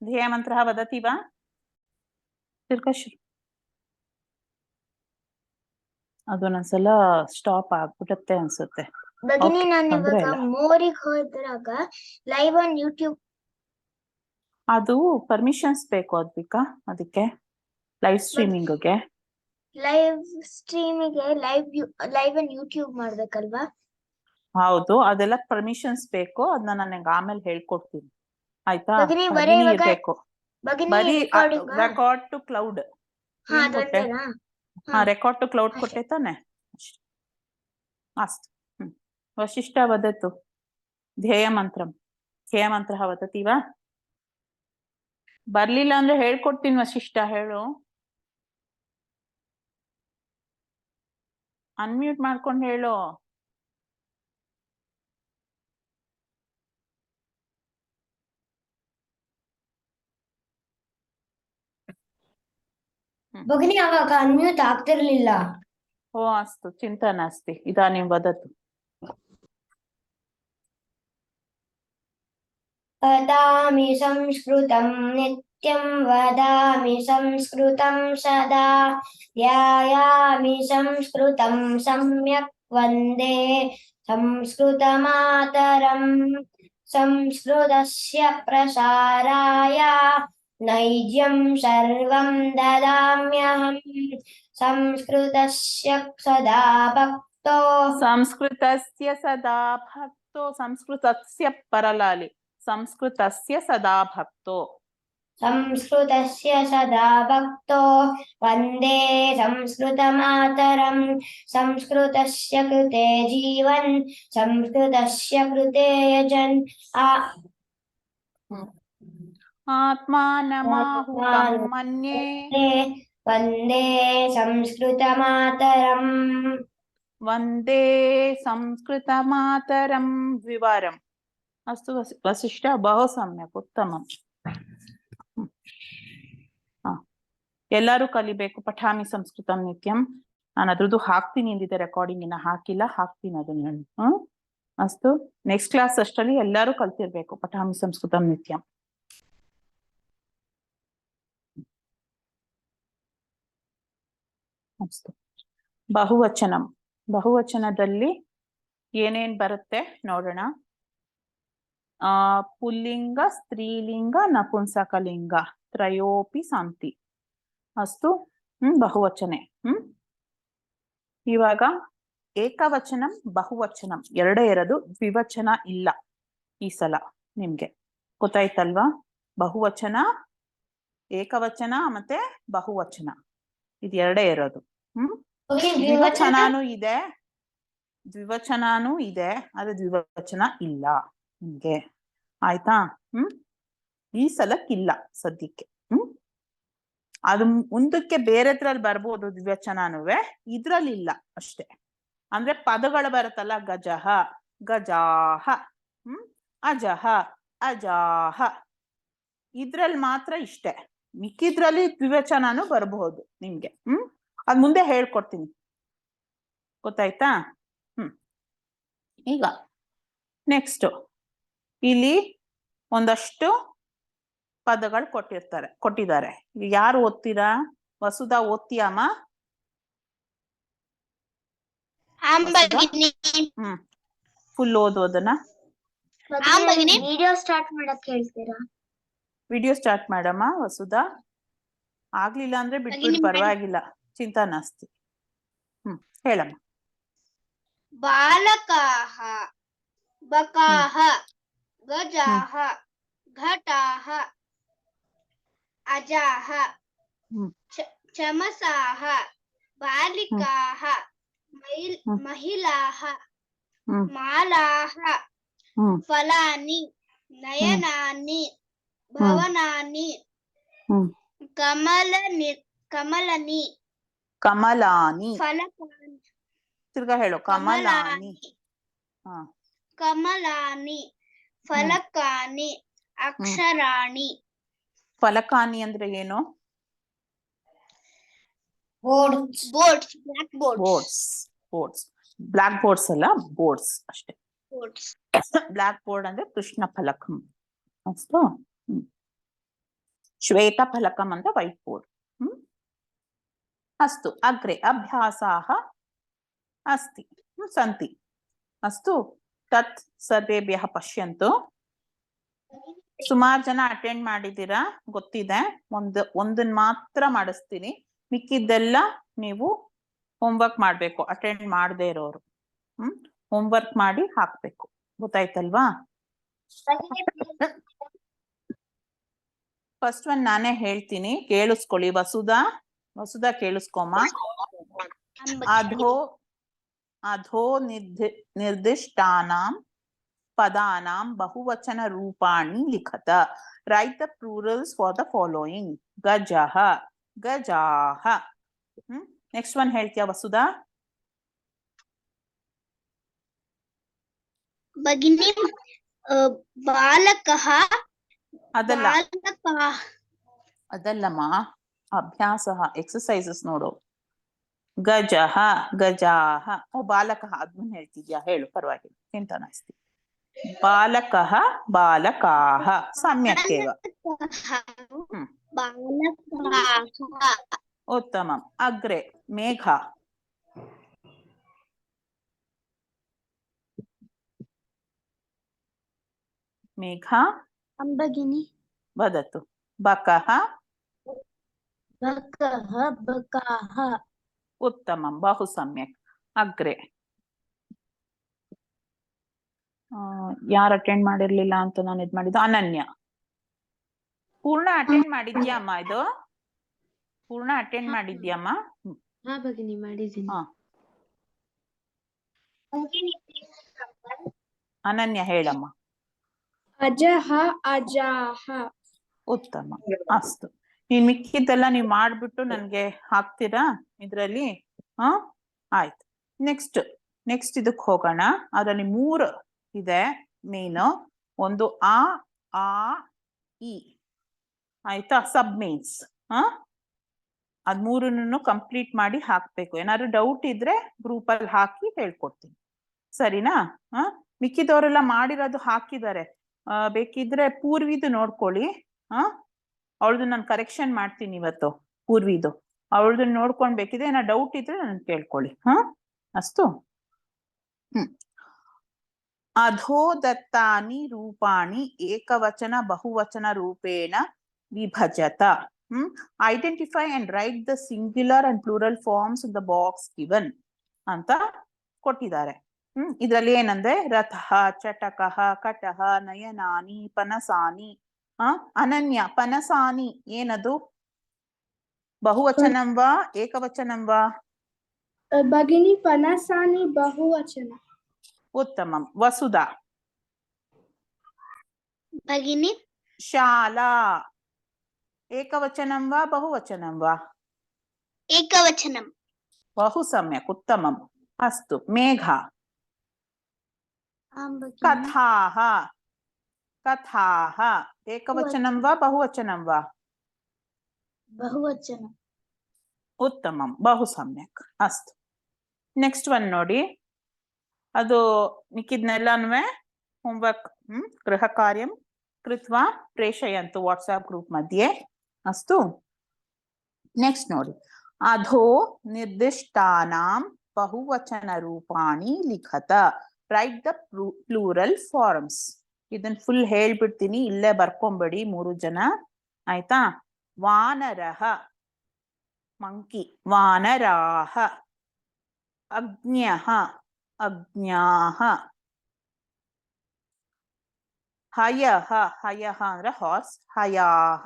ಧ್ಯೇಯಮಂತ್ರः वदति वा? ಅದೊಂದ್ಸಲ ಸ್ಟಾಪ್ ಆಗ್ಬಿಡುತ್ತೆ ಅನ್ಸುತ್ತೆ. ಭಗಿನಿ ನಾನು ಇವಾಗ ಮೋರಿಗೆ ಹೋದಾಗ ಲೈವ್ ಆನ್ ಯೂಟ್ಯೂಬ್ ಅದು ಪರ್ಮಿಷನ್ಸ್ ಬೇಕು ಅದ್ವಿಕಾ, ಅದಕ್ಕೆ ಲೈವ್ ಸ್ಟ್ರೀಮಿಂಗ್ಗೆ ಲೈವ್ ಆನ್ ಯೂಟ್ಯೂಬ್ ಮಾಡ್ಬೇಕಲ್ವಾ? ಹೌದು, ಅದೆಲ್ಲ ಪರ್ಮಿಷನ್ಸ್ ಬೇಕು. ಅದನ್ನ ನನಗೆ ಆಮೇಲೆ ಹೇಳ್ಕೊಡ್ತೀನಿ ಆಯ್ತಾ? ಇರ್ಬೇಕು ಬರೀ record to cloud. Record to cloud ಕೊಟ್ಟೆ ತಾನೆ? ಅಷ್ಟು. ವಶಿಷ್ಠ ವದತು ಧ್ಯೇಯಮಂತ್ರಂ. ಧ್ಯೇಯಮಂತ್ರಃ ವದತಿ ವಾ? ಬರ್ಲಿಲ್ಲ ಅಂದ್ರೆ ಹೇಳ್ಕೊಡ್ತೀನಿ ವಶಿಷ್ಠ, ಹೇಳು. ಅನ್ಮ್ಯೂಟ್ ಮಾಡ್ಕೊಂಡು ಹೇಳು. ಭಗಿನಿ ಆವಾಗ ಅನ್ಮ್ಯೂಟ್ ಆಗ್ತಿರ್ಲಿಲ್ಲ. ಓ ಅಸ್ತು, ಚಿಂತಾ ನಾಸ್ತಿ. ಇದಾನಿಂ ವದತು. ವದಾಮಿ ಸಂಸ್ಕೃತಂ ನಿತ್ಯಂ ವದಾಮಿ ಸಂಸ್ಕೃತಂ ಸದಾ ಧ್ಯಾಯಾಮಿ ಸಂಸ್ಕೃತಂ ಸಮ್ಯಕ್ ವಂದೇ ಸಂಸ್ಕೃತಮಾತರಂ ಸಂಸ್ಕೃತಸ್ಯ ಪ್ರಸಾರಾಯ ನೈಜ್ಯಂ ಸರ್ವಂ ದದಾಮ್ಯಹಂ ಸಂಸ್ಕೃತಸ್ಯ ಸದಾ ಭಕ್ತೋ ಸಂಸ್ಕೃತಸ್ಯ ಸದಾ ಭಕ್ತೋ. ಸಂಸ್ಕೃತಸ್ಯ ಪರಲಾಲಿ ಸಂಸ್ಕೃತಸ್ಯ ಸದಾ ಭಕ್ತೋ. ಸಂಸ್ಕೃತಸ್ಯ ಸದಾ ಭಕ್ತೋ ವಂದೇ ಸಂಸ್ಕೃತಮಾತರಂ ಸಂಸ್ಕೃತಸ್ಯ ಕೃತೆ ಜೀವನ್ ಸಂಸ್ಕೃತಸ್ಯ ಕೃತೆ ಯಜನ್ ಆತ್ಮಾನಮಾಹುತಂ ಮನ್ಯೇ ವಂದೇ ಸಂಸ್ಕೃತಮಾತರಂ. ವಂದೇ ಸಂಸ್ಕೃತಮಾತರಂ ದ್ವಿವಾರಂ. ಅಸ್ತು ವಸಿಷ್ಠ, ಬಹು ಸಮ್ಯಕ್, ಉತ್ತಮಂ. ಎಲ್ಲರೂ ಕಲಿಬೇಕು. ಪಠಾಮಿ ಸಂಸ್ಕೃತಂ ನಿತ್ಯಂ. ನಾನು ಅದ್ರದ್ದು ಹಾಕ್ತೀನಿ ಎಂದಿದ್ದೆ, ರೆಕಾರ್ಡಿಂಗ್ ಇನ್ನ ಹಾಕಿಲ್ಲ, ಹಾಕ್ತೀನಿ ಅದನ್ನ. ಅಸ್ತು, ನೆಕ್ಸ್ಟ್ ಕ್ಲಾಸ್ ಅಷ್ಟರಲ್ಲಿ ಎಲ್ಲರೂ ಕಲ್ತಿರ್ಬೇಕು. ಪಠಾಮಿ ಸಂಸ್ಕೃತಂ ನಿತ್ಯಂ. ಅಸ್ತು. ಬಹುವಚನಂ. ಬಹುವಚನದಲ್ಲಿ ಏನೇನ್ ಬರುತ್ತೆ ನೋಡೋಣ. ಪುಲ್ಲಿಂಗ, ಸ್ತ್ರೀಲಿಂಗ, ನಪುಂಸಕಲಿಂಗ ತ್ರಯೋಪಿ ಸಂತಿ. ಅಸ್ತು. ಬಹುವಚನೆ. ಇವಾಗ ಏಕವಚನಂ ಬಹುವಚನಂ ಎರಡೇ ಇರೋದು, ದ್ವಿವಚನ ಇಲ್ಲ ಈ ಸಲ. ನಿಮ್ಗೆ ಗೊತ್ತಾಯ್ತಲ್ವಾ? ಬಹುವಚನ, ಏಕವಚನ ಮತ್ತೆ ಬಹುವಚನ, ಇದು ಎರಡೇ ಇರೋದು. ದ್ವಿವಚನಾನು ಇದೆ, ಆದ್ರೆ ದ್ವಿವಚನ ಇಲ್ಲ ನಿಮ್ಗೆ. ಆಯ್ತಾ? ಈ ಸಲಕ್ಕಿಲ್ಲ ಸದ್ಯಕ್ಕೆ. ಅದು ಮುಂದಕ್ಕೆ ಬೇರೆದ್ರಲ್ಲಿ ಬರ್ಬೋದು ದ್ವಿವಚನನುವೆ, ಇದ್ರಲ್ಲಿ ಇಲ್ಲ ಅಷ್ಟೇ. ಅಂದ್ರೆ ಪದಗಳು ಬರುತ್ತಲ್ಲ, ಗಜಃ, ಗಜಾಹ, ಅಜಃ, ಅಜಾಹ, ಇದ್ರಲ್ಲಿ ಮಾತ್ರ ಇಷ್ಟೇ. ಮಿಕ್ಕಿದ್ರಲ್ಲಿ ದ್ವಿವಚನನು ಬರಬಹುದು ನಿಮ್ಗೆ. ಅದ್ ಮುಂದೆ ಹೇಳ್ಕೊಡ್ತೀನಿ, ಗೊತ್ತಾಯ್ತಾ? ಈಗ ನೆಕ್ಸ್ಟ್ ಇಲ್ಲಿ ಒಂದಷ್ಟು ಪದಗಳು ಕೊಟ್ಟಿದ್ದಾರೆ. ಯಾರು ಓದ್ತೀರಾ? ವಸುಧಾ ಓದ್ತೀಯಮ್ಮ? ಫುಲ್ ಓದೋದನ್ನ. ವಿಡಿಯೋ ಸ್ಟಾರ್ಟ್ ಮಾಡಕ್ ಹೇಳ್ತೀರಾ? ವಿಡಿಯೋ ಸ್ಟಾರ್ಟ್ ಮಾಡಮ್ಮ ವಸುಧಾ. ಆಗ್ಲಿಲ್ಲ ಅಂದ್ರೆ ಬಿಟ್ಬಿಡು, ಪರವಾಗಿಲ್ಲ, ಚಿಂತಾ ನಾಸ್ತಿ. ಹೇಳಮ್ಮ. ಬಾಲಕಾಹ ಬಕಾಹ ಗಜಾಹ ಘಟಾಹ ಅಜಾಹ ಚಮಸಾಹ ಬಾಲಿಕಾಹ ಮಹಿಳಾಹ ಮಾಲಾಹ ಫಲಾನಿ ನಯನಾನಿ ಭವನಾನಿ ಕಮಲನಿ ಫಲಕಾನಿ. ತಿರ್ಗಾ ಹೇಳು. ಕಮಲಾನಿ ಫಲಕಾನಿ ಅಕ್ಷರಾಣಿ. ಫಲಕಾನಿ ಅಂದ್ರೆ ಏನು? ಬೋರ್ಡ್ಸ್. ಬ್ಲಾಕ್ ಬೋರ್ಡ್ಸ್ ಅಲ್ಲ, ಬೋರ್ಡ್ಸ್ ಅಷ್ಟೇ. ಬ್ಲಾಕ್ ಬೋರ್ಡ್ ಅಂದ್ರೆ ಕೃಷ್ಣ ಫಲಕಂ. ಅಷ್ಟು. ಶ್ವೇತಫಲಕಂ ಅಂತ ವೈಟ್ ಬೋರ್ಡ್. ಅಸ್ತು ಅಗ್ರೆ ಅಭ್ಯಾಸಾಃ ಅಸ್ತಿ ಸಂತಿ. ಅಸ್ತು ತತ್ ಸರ್ವೇಭ್ಯಃ ಪಶ್ಯಂತು. ಸುಮಾರು ಜನ ಅಟೆಂಡ್ ಮಾಡಿದ್ದೀರಾ ಗೊತ್ತಿದೆ. ಒಂದನ್ನ ಮಾತ್ರ ಮಾಡಿಸ್ತೀನಿ, ಮಿಕ್ಕಿದ್ದೆಲ್ಲ ನೀವು ಹೋಮ್ವರ್ಕ್ ಮಾಡ್ಬೇಕು. ಅಟೆಂಡ್ ಮಾಡದೇ ಇರೋರು ಹೋಮ್ವರ್ಕ್ ಮಾಡಿ ಹಾಕ್ಬೇಕು. ಗೊತ್ತಾಯ್ತಲ್ವಾ? ಫಸ್ಟ್ ಒನ್ ನಾನೇ ಹೇಳ್ತೀನಿ, ಕೇಳಿಸ್ಕೊಳ್ಳಿ. ವಸುಧಾ ಕೇಳಿಸ್ಕೊಮ್ಮ. ಅಧೋ ನಿರ್ದಿಷ್ಟಾನಾಂ ಪದಾನಾಂ ಬಹುವಚನ ರೂಪಾಣಿ ಲಿಖತ. Write the plurals for the following. ಗಜಃ, ಗಜಾಃ. ನೆಕ್ಸ್ಟ್ ಒನ್ ಹೇಳ್ತೀಯಾ ವಸುಧಾ? ಭಗಿನಿ ಬಾಲಕಃ. ಅದಲ್ಲಮ್ಮ, ಅಭ್ಯಾಸ ಎಕ್ಸಸೈಸಸ್ ನೋಡು. ಗಜಃ, ಗಜಾಃ. ಬಾಲಕಃ ಅದನ್ನ ಹೇಳ್ತಿದ್ಯಾ? ಹೇಳು, ಪರವಾಗಿಲ್ಲ, ಎಂತ ಅನಿಸ್ತಿ. ಬಾಲಕಃ, ಬಾಲಕಾಃ. ಸಮ್ಯಕ್ಕೇವ. ಉತ್ತಮಂ. ಅಗ್ರೆ ಮೇಘ. ಮೇಘ ಭಗಿನಿ ವದತು. ಬಕಃ, ಬಕಃ, ಬಕಾಃ. ಉತ್ತಮಂ, ಬಹು ಸಮ್ಯಕ್. ಅಗ್ರೆ ಯಾರು ಅಟೆಂಡ್ ಮಾಡಿರ್ಲಿಲ್ಲ ಅಂತ ನಾನು ಇದ್ ಮಾಡಿದ್ದು? ಅನನ್ಯ. ಪೂರ್ಣ ಅಟೆಂಡ್ ಮಾಡಿದ್ಯಾ ಅಮ್ಮ? ಇದು ಪೂರ್ಣ ಅಟೆಂಡ್ ಮಾಡಿದ್ಯಮ್ಮ? ಹಾ ಭಗಿನಿ ಮಾಡಿದ್ದೀನಿ. ಅನನ್ಯ ಹೇಳಮ್ಮ. ಅಜಃ, ಅಜಾಃ. ಉತ್ತಮ, ಅಸ್ತು. ನೀನ್ ಮಿಕ್ಕಿದ್ದೆಲ್ಲ ನೀವು ಮಾಡ್ಬಿಟ್ಟು ನನ್ಗೆ ಹಾಕ್ತೀರಾ ಇದ್ರಲ್ಲಿ? ಆಯ್ತು. ನೆಕ್ಸ್ಟ್ ಇದಕ್ ಹೋಗೋಣ. ಅದರಲ್ಲಿ 3 ಇದೆ ಮೇನ್. ಒಂದು ಆ ಇ, ಆಯ್ತಾ? ಸಬ್ ಮೇನ್ಸ್. ಅದ್ 3 ಕಂಪ್ಲೀಟ್ ಮಾಡಿ ಹಾಕ್ಬೇಕು. ಏನಾದ್ರು ಡೌಟ್ ಇದ್ರೆ ಗ್ರೂಪ್ ಅಲ್ಲಿ ಹಾಕಿ ಹೇಳ್ಕೊಡ್ತೀನಿ, ಸರಿನಾ? ಮಿಕ್ಕಿದವರೆಲ್ಲ ಮಾಡಿರೋದು ಹಾಕಿದ್ದಾರೆ. ಬೇಕಿದ್ರೆ ಪೂರ್ವಿದು ನೋಡ್ಕೊಳ್ಳಿ. ಅವಳದು ನಾನು ಕರೆಕ್ಷನ್ ಮಾಡ್ತೀನಿ ಇವತ್ತು. ಪೂರ್ವಿದು ಅವಳದನ್ನ ನೋಡ್ಕೊಂಡ್ ಬೇಕಿದ್ರೆ ಏನೋ ಡೌಟ್ ಇದ್ರೆ ನನ್ ಕೇಳ್ಕೊಳ್ಳಿ. ಅಸ್ತು. ಅಧೋದತ್ತಾನಿ ರೂಪಾಣಿ ಏಕವಚನ ಬಹುವಚನ ರೂಪೇಣ ವಿಭಜತ. Identify and write the singular and plural forms in the box given ಅಂತ ಕೊಟ್ಟಿದ್ದಾರೆ. ಇದ್ರಲ್ಲಿ ಏನಂದ್ರೆ ರಥಃ, ಚಟಕಃ, ಕಟಃ, ನಯನಾನಿ, ಪನಸಾನಿ. ಅನನ್ಯ, ಪನಸಾನಿ ಏನದು? ಬಹುವಚನಂವಾ ಏಕವಚನಂವಾ? ಭಗಿನಿ ಪನಸಾನಿ ಬಹುವಚನ. ಉತ್ತಮಂ. ವಸುಧಾ? ಭಗಿನಿ ಶಾಲಾ ಏಕವಚನಂವಾ ಬಹುವಚನಂವಾ? ಏಕವಚನಂ. ಬಹು ಸಮ್ಯಕ್, ಉತ್ತಮಂ. ಅಸ್ತು. ಮೇಘ? ಕಥಾಃ, ಕಥಾಃ ಏಕವಚನಂವಾ ಬಹುವಚನಂವಾ? ಬಹುವಚನ. ಉತ್ತಮಂ, ಬಹು ಸಮ್ಯಕ್. ಅಸ್ತು. ನೆಕ್ಸ್ಟ್ ಒನ್ ನೋಡಿ. ಅದು ಮಿಕ್ಕಿದ್ನೆಲ್ಲನೂ ಹೋಮ್ವರ್ಕ್ ಗೃಹ ಕಾರ್ಯಂ ಕೃತ್ವಾ ಪ್ರೇಷಯಂತು ವಾಟ್ಸ್ಆಪ್ ಗ್ರೂಪ್ ಮಧ್ಯೆ. ಅಸ್ತು. ನೆಕ್ಸ್ಟ್ ನೋಡಿ. ಅಧೋ ನಿರ್ದಿಷ್ಟಾನಾಂ ಬಹುವಚನ ರೂಪಾಣಿ ಲಿಖತ. Write the plural forms. ಇದನ್ನ ಫುಲ್ ಹೇಳ್ಬಿಡ್ತೀನಿ, ಇಲ್ಲೇ ಬರ್ಕೊಂಬೇಡಿ 3 ಜನ, ಆಯ್ತಾ? ವಾನರಃ, ಮಂಕಿ. ವಾನರಾಃ. ಅಜ್ಞಃ, ಅಜ್ಞಾಃ. ಹಯಃ, ಹಯಃ ಅಂದ್ರೆ ಹಾರ್ಸ್. ಹಯಾಃ.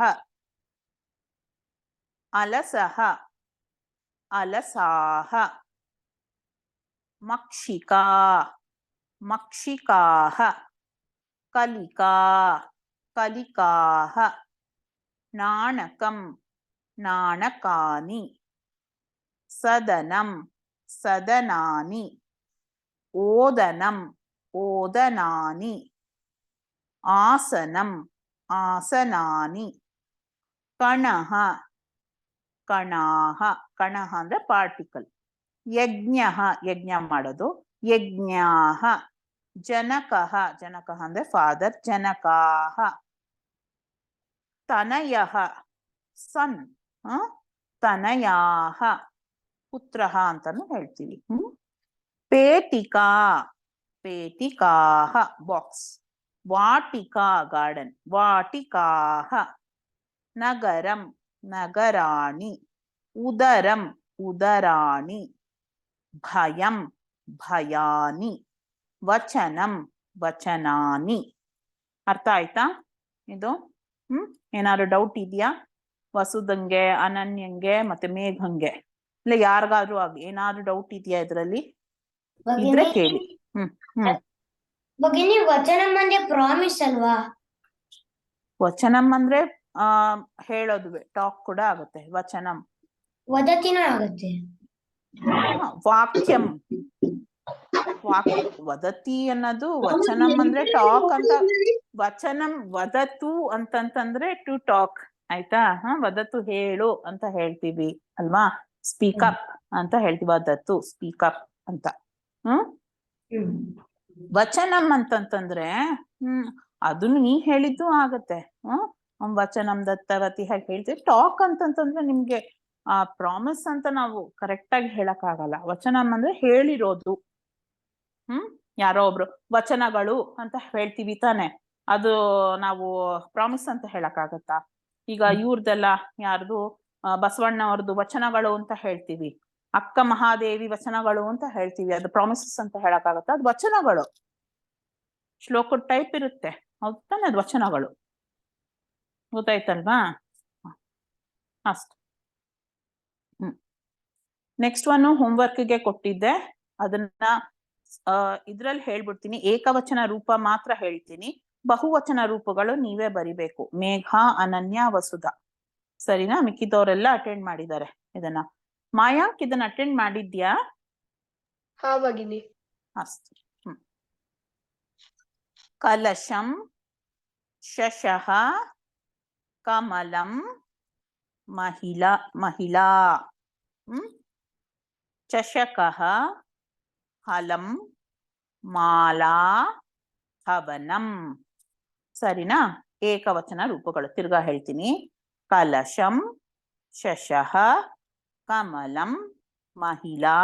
ಅಲಸಃ, ಅಲಸಾಃ. ಮಕ್ಷಿಕಾ, ಮಕ್ಷಿಕಾಃ. ಕಲಿಕಾ, ಕಲಿಕಾಃ. ನಾಣಕಂ, ನಾಣಕಾನಿ. ಸದನಂ, ಸದನಾನಿ. ಓದನಂ, ಓದನಾನಿ. ಆಸನಂ, ಆಸನಾನಿ. ಕಣಃ, ಕಣಾಃ. ಕಣಃ ಅಂದ್ರೆ ಪಾರ್ಟಿಕಲ್. ಯಜ್ಞಃ, ಯಜ್ಞ ಮಾಡೋದು. ಯಜ್ಞಾಃ. ಜನಕಃ, ಜನಕಃ ಅಂದ್ರೆ ಫಾದರ್. ಜನಕಾಃ. ತನಯಃ, ಸನ್, ತನಯಾಹ ಪುತ್ರಃ ಅಂತಾನು ಹೇಳ್ತೀವಿ. ಪೇಟಿಕಾ, ಪೇಟಿಕಾಹ ಬಾಕ್ಸ್, ವಾಟಿಕಾ ಗಾರ್ಡನ್, ವಾಟಿಕಾಹ, ನಗರಂ ನಗರಾಣಿ, ಉದರಂ ಉದರಾಣಿ, ಭಯಂ ಭಯಾನಿ, ವಚನಂ ವಚನಾನಿ. ಅರ್ಥ ಆಯ್ತಾ ಇದು? ಏನಾದ್ರು ಡೌಟ್ ಇದೆಯಾ ವಸುದಂಗೆ, ಅನನ್ಯಂಗೆ ಮತ್ತೆ ಮೇಘಂಗೆ? ಇಲ್ಲ ಯಾರಿಗಾದ್ರೂ ಏನಾದ್ರು ಡೌಟ್ ಇದೆಯಾ ಇದ್ರಲ್ಲಿ? ಇದ್ರೆ ಕೇಳಿ. ಭಗಿನಿ ವಚನಂ ಅಂದ್ರೆ ಪ್ರಾಮಿಸ್ ಅಲ್ವಾ? ವಚನಂ ಅಂದ್ರೆ ಹೇಳೋದುವೆ, ಟಾಕ್ ಕೂಡ ಆಗುತ್ತೆ. ವಚನಂ ವದತಿನೂ ಆಗುತ್ತೆ. ವಾಕ್ಯಂ, ವದತಿ ಅನ್ನೋದು, ವಚನಂ ಅಂದ್ರೆ ಟಾಕ್ ಅಂತ. ವಚನಂ ವದತು ಅಂತಂತಂದ್ರೆ ಟು ಟಾಕ್, ಆಯ್ತಾ? ವದತು ಹೇಳು ಅಂತ ಹೇಳ್ತೀವಿ ಅಲ್ವಾ? ಸ್ಪೀಕಪ್ ಅಂತ ಹೇಳ್ತೀವಿ, ವದತು ಸ್ಪೀಕಪ್ ಅಂತ. ವಚನಂ ಅಂತಂತಂದ್ರೆ ಅದನ್ನು ನೀ ಹೇಳಿದ್ದು ಆಗತ್ತೆ. ವಚನಂ ದತ್ತವತಿ ಹಾಗೆ ಹೇಳ್ತೀವಿ. ಟಾಕ್ ಅಂತಂತಂದ್ರೆ ನಿಮ್ಗೆ ಆ ಪ್ರಾಮಿಸ್ ಅಂತ ನಾವು ಕರೆಕ್ಟ್ ಆಗಿ ಹೇಳಕ್ ಆಗಲ್ಲ. ವಚನಂ ಅಂದ್ರೆ ಹೇಳಿರೋದು. ಯಾರೋ ಒಬ್ರು ವಚನಗಳು ಅಂತ ಹೇಳ್ತೀವಿ ತಾನೆ, ಅದು ನಾವು ಪ್ರಾಮಿಸ್ ಅಂತ ಹೇಳಕ್ ಆಗತ್ತಾ? ಈಗ ಇವ್ರದೆಲ್ಲ ಯಾರ್ದು ಬಸವಣ್ಣವ್ರದ್ದು ವಚನಗಳು ಅಂತ ಹೇಳ್ತೀವಿ, ಅಕ್ಕ ಮಹಾದೇವಿ ವಚನಗಳು ಅಂತ ಹೇಳ್ತೀವಿ, ಅದು ಪ್ರಾಮಿಸಸ್ ಅಂತ ಹೇಳಕ್ ಆಗತ್ತ? ಅದು ವಚನಗಳು, ಶ್ಲೋಕದ ಟೈಪ್ ಇರುತ್ತೆ, ಹೌದು ತಾನೆ? ಅದು ವಚನಗಳು. ಗೊತ್ತಾಯ್ತಲ್ವಾ? ಅಷ್ಟು. ನೆಕ್ಸ್ಟ್ ಒನ್ ಹೋಮ್ವರ್ಕ್ಗೆ ಕೊಟ್ಟಿದ್ದೆ, ಅದನ್ನ ಇದ್ರಲ್ಲಿ ಹೇಳ್ಬಿಡ್ತೀನಿ. ಏಕವಚನ ರೂಪ ಮಾತ್ರ ಹೇಳ್ತೀನಿ, ಬಹುವಚನ ರೂಪಗಳು ನೀವೇ ಬರಿಬೇಕು. ಮೇಘ, ಅನನ್ಯ, ವಸುಧಾ. ಸರಿನಾ? ಮಿಕ್ಕಿದವರೆಲ್ಲ ಅಟೆಂಡ್ ಮಾಡಿದ್ದಾರೆ ಇದನ್ನ. ಮಾಯಾಂಕ್ ಇದನ್ನ ಅಟೆಂಡ್ ಮಾಡಿದ್ಯಾ? ಹಾ ಭಗಿನಿ. ಅಸ್ತು. ಕಲಶಂ, ಶಶಃ, ಕಮಲಂ, ಮಹಿಳಾ ಮಹಿಳಾ, ಚಷಕಃ, ಹಲಂ, ಮಾಲಾ, ಹವನಂ. ಸರಿನಾ? ಏಕವಚನ ರೂಪಗಳು ತಿರ್ಗಾ ಹೇಳ್ತೀನಿ. ಕಲಶಂ, ಶಶಃ, ಕಮಲಂ, ಮಹಿಳಾ,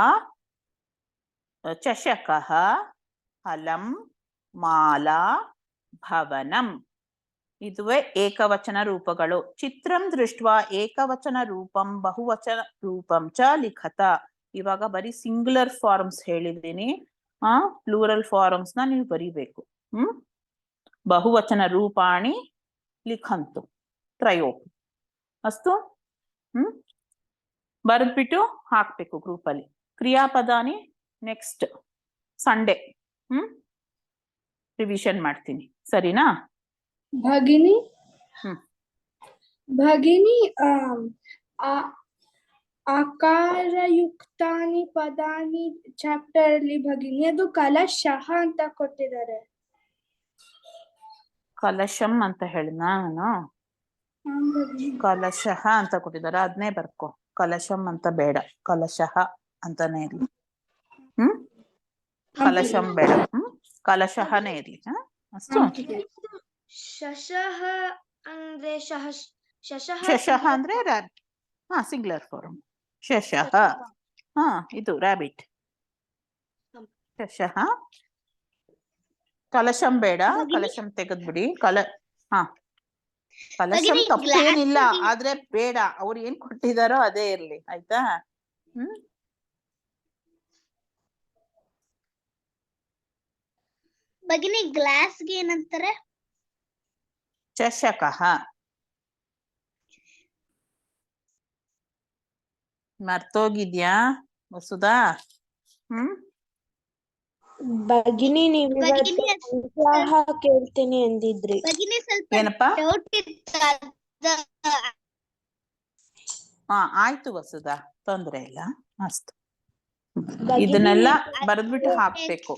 ಚಷಕಃ, ಹಲಂ, ಮಾಲಾ, ಭವನಂ. ಇದುವೇ ಏಕವಚನ ರೂಪಗಳು. ಚಿತ್ರಂ ದೃಷ್ಟ್ವಾ ಏಕವಚನ ರೂಪಂ ಬಹುವಚನ ರೂಪಂ ಚ ಲಿಖತ. ಇವಾಗ ಬರೀ ಸಿಂಗ್ಯುಲರ್ ಫಾರ್ಮ್ಸ್ ಹೇಳಿದ್ದೀನಿ, ಪ್ಲೂರಲ್ ಫಾರ್ಮ್ಸ್ ನ ನೀವು ಬರೀಬೇಕು. ಬಹುವಚನ ರೂಪಾಣಿ ಲಿಖಂತು ತ್ರಯೋಪಿ. ಅಷ್ಟು ಬರೆದ್ಬಿಟ್ಟು ಹಾಕ್ಬೇಕು ಗ್ರೂಪಲ್ಲಿ. ಕ್ರಿಯಾಪದಾನಿ ನೆಕ್ಸ್ಟ್ ಸಂಡೇ ರಿವಿಷನ್ ಮಾಡ್ತೀನಿ. ಸರಿನಾ ಭಗಿನಿ? ಭಗಿನಿ, ಆಕಾರಯುಕ್ತಾನಿ ಪದಾನಿ ಚಾಪ್ಟರ್ ಅಲ್ಲಿ ಭಗಿನಿ ಅದು ಕಲಶಃ ಅಂತ ಕೊಟ್ಟಿದ್ದಾರೆ. ಕಲಶಂ ಅಂತ ಹೇಳಿದ್ನಾ ನಾನು? ಕಲಶಃ ಅಂತ ಕೊಟ್ಟಿದ್ದಾರೆ, ಅದನ್ನೇ ಬರ್ಕೊ. ಕಲಶಂ ಅಂತ ಬೇಡ, ಕಲಶಃ ಅಂತಾನೆ ಇರ್ಲಿ. ಕಲಶಂ ಬೇಡ, ಕಲಶಃನೇ ಇರ್ಲಿ. ಅಷ್ಟು. ಶಶಃ ಅಂದ್ರೆ ಶಶಃ ಅಂದ್ರೆ ಸಿಂಗ್ಯುಲರ್ ಫಾರ್ಮ್. ಶಶಃ ಇದು ರಾಬಿಟ್. ಶಶಃ. ಕಲಶಂ ಬೇಡ, ಕಲಶಂ ತೆಗೆದ್ಬಿಡಿ. ಕಲಶಂ ತಪ್ಪೇನಿಲ್ಲ, ಆದ್ರೆ ಬೇಡ. ಅವ್ರು ಏನ್ ಕೊಟ್ಟಿದಾರೋ ಅದೇ ಇರ್ಲಿ, ಆಯ್ತಾ? ಭಗಿನಿ ಗ್ಲಾಸ್ಗೆ ಏನಂತಾರೆ? ಚಷಕಃ. ಮರ್ತೋಗಿದ್ಯಾ ವಸುಧಾ? ಭಗಿನಿ ನೀವು ಕೇಳ್ತೀನಿ ಅಂದಿದ್ರಿ. ಏನಪ್ಪಾ? ಆಯ್ತು ವಸುಧಾ, ತೊಂದ್ರೆ ಇಲ್ಲ. ಅಷ್ಟು. ಇದನ್ನೆಲ್ಲ ಬರೆದ್ಬಿಟ್ಟು ಹಾಕ್ಬೇಕು.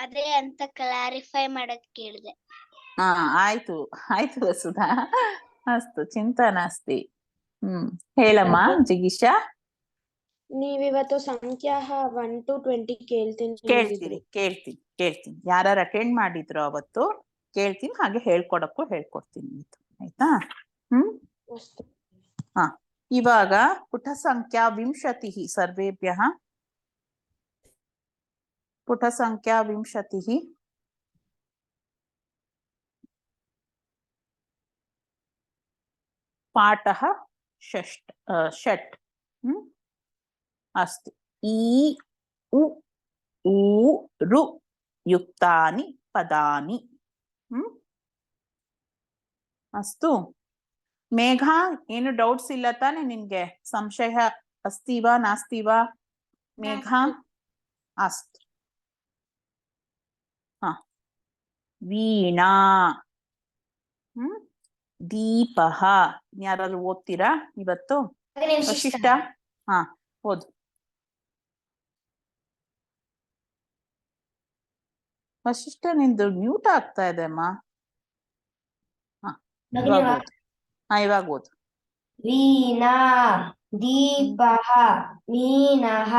ಅದೇ ಅಂತ ಕ್ಲಾರಿಫೈ ಮಾಡಕ್ ಕೇಳಿದೆ. ಆಯ್ತು ಆಯ್ತು ವಸುಧಾ, ಅಸ್ತು, ಚಿಂತಾ ನಾಸ್ತಿ. ಹೇಳಮ್ಮ ಜಿಗೀಶಾ. ನೀವಿವತ್ತು ಸಂಖ್ಯಾ 1 to 20 ಕೇಳ್ತೀನಿ. ಯಾರು ಅಟೆಂಡ್ ಮಾಡಿದ್ರು ಅವತ್ತು ಕೇಳ್ತೀನಿ, ಹಾಗೆ ಹೇಳ್ಕೊಡಕ್ಕೂ ಹೇಳ್ಕೊಡ್ತೀನಿ. ಆಯ್ತಾ? ಇವಾಗ ಪುಟ ಸಂಖ್ಯಾ 20 ಸರ್ವೇಭ್ಯಃ ಪುಟ ಸಂಖ್ಯಾ 20 पाठः षट् अस्तु ई उ ऊ ऋ युक्तानि पदानि अस्तु मेघा ಏನು ಡೌಟ್ಸ್ ಇಲ್ಲ ತಾನೆ ನಿನ್ಗೆ ಸಂಶಯ अस्ति वा नास्ति वा मेघा अस्तु वीणा दीपः ಯಾರಾದ್ರೂ ಓದ್ತೀರಾ ಇವತ್ತು ವಶಿಷ್ಠ ಓದು ವಶಿಷ್ಠ ನಿಂದು ಮ್ಯೂಟ್ ಆಗ್ತಾ ಇದೆ ಅಮ್ಮ ಇವಾಗ ಓದು ವೀಣಾ ದೀಪಃ ಮೀನಃ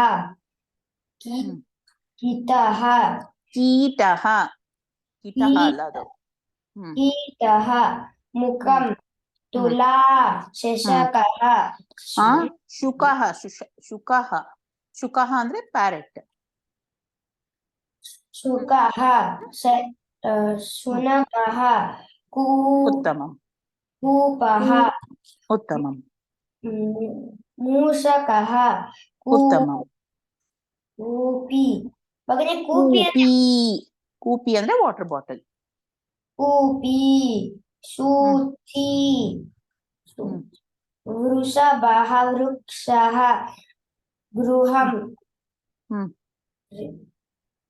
ಕೀಟಃ ಕೀಟಃ ಕೀಟಃ ಅಲ್ಲ ಅದು ಕೀಟಃ ಮುಖಂ ತುಲಾ ಶಶಕಃ ಶುಕಃ ಶುಕಃ ಶುಕಃ ಅಂದ್ರೆ ಪ್ಯಾರೆಟ್ ಶುಕಃ ಶುನಕಃ ಉತ್ತಮಂ ಕೂಪಃ ಉತ್ತಮಂ ಮೂಷಕಃ ಉತ್ತಮಂ ಕೂಪಿ ಭಗಿನಿ ಕೂಪಿ ಕೂಪಿ ಅಂದ್ರೆ ವಾಟರ್ ಬಾಟಲ್ ಕೂಪಿ ಶೂಚಿ ವೃಷಭಃ ವೃಕ್ಷಃ ಗೃಹಂ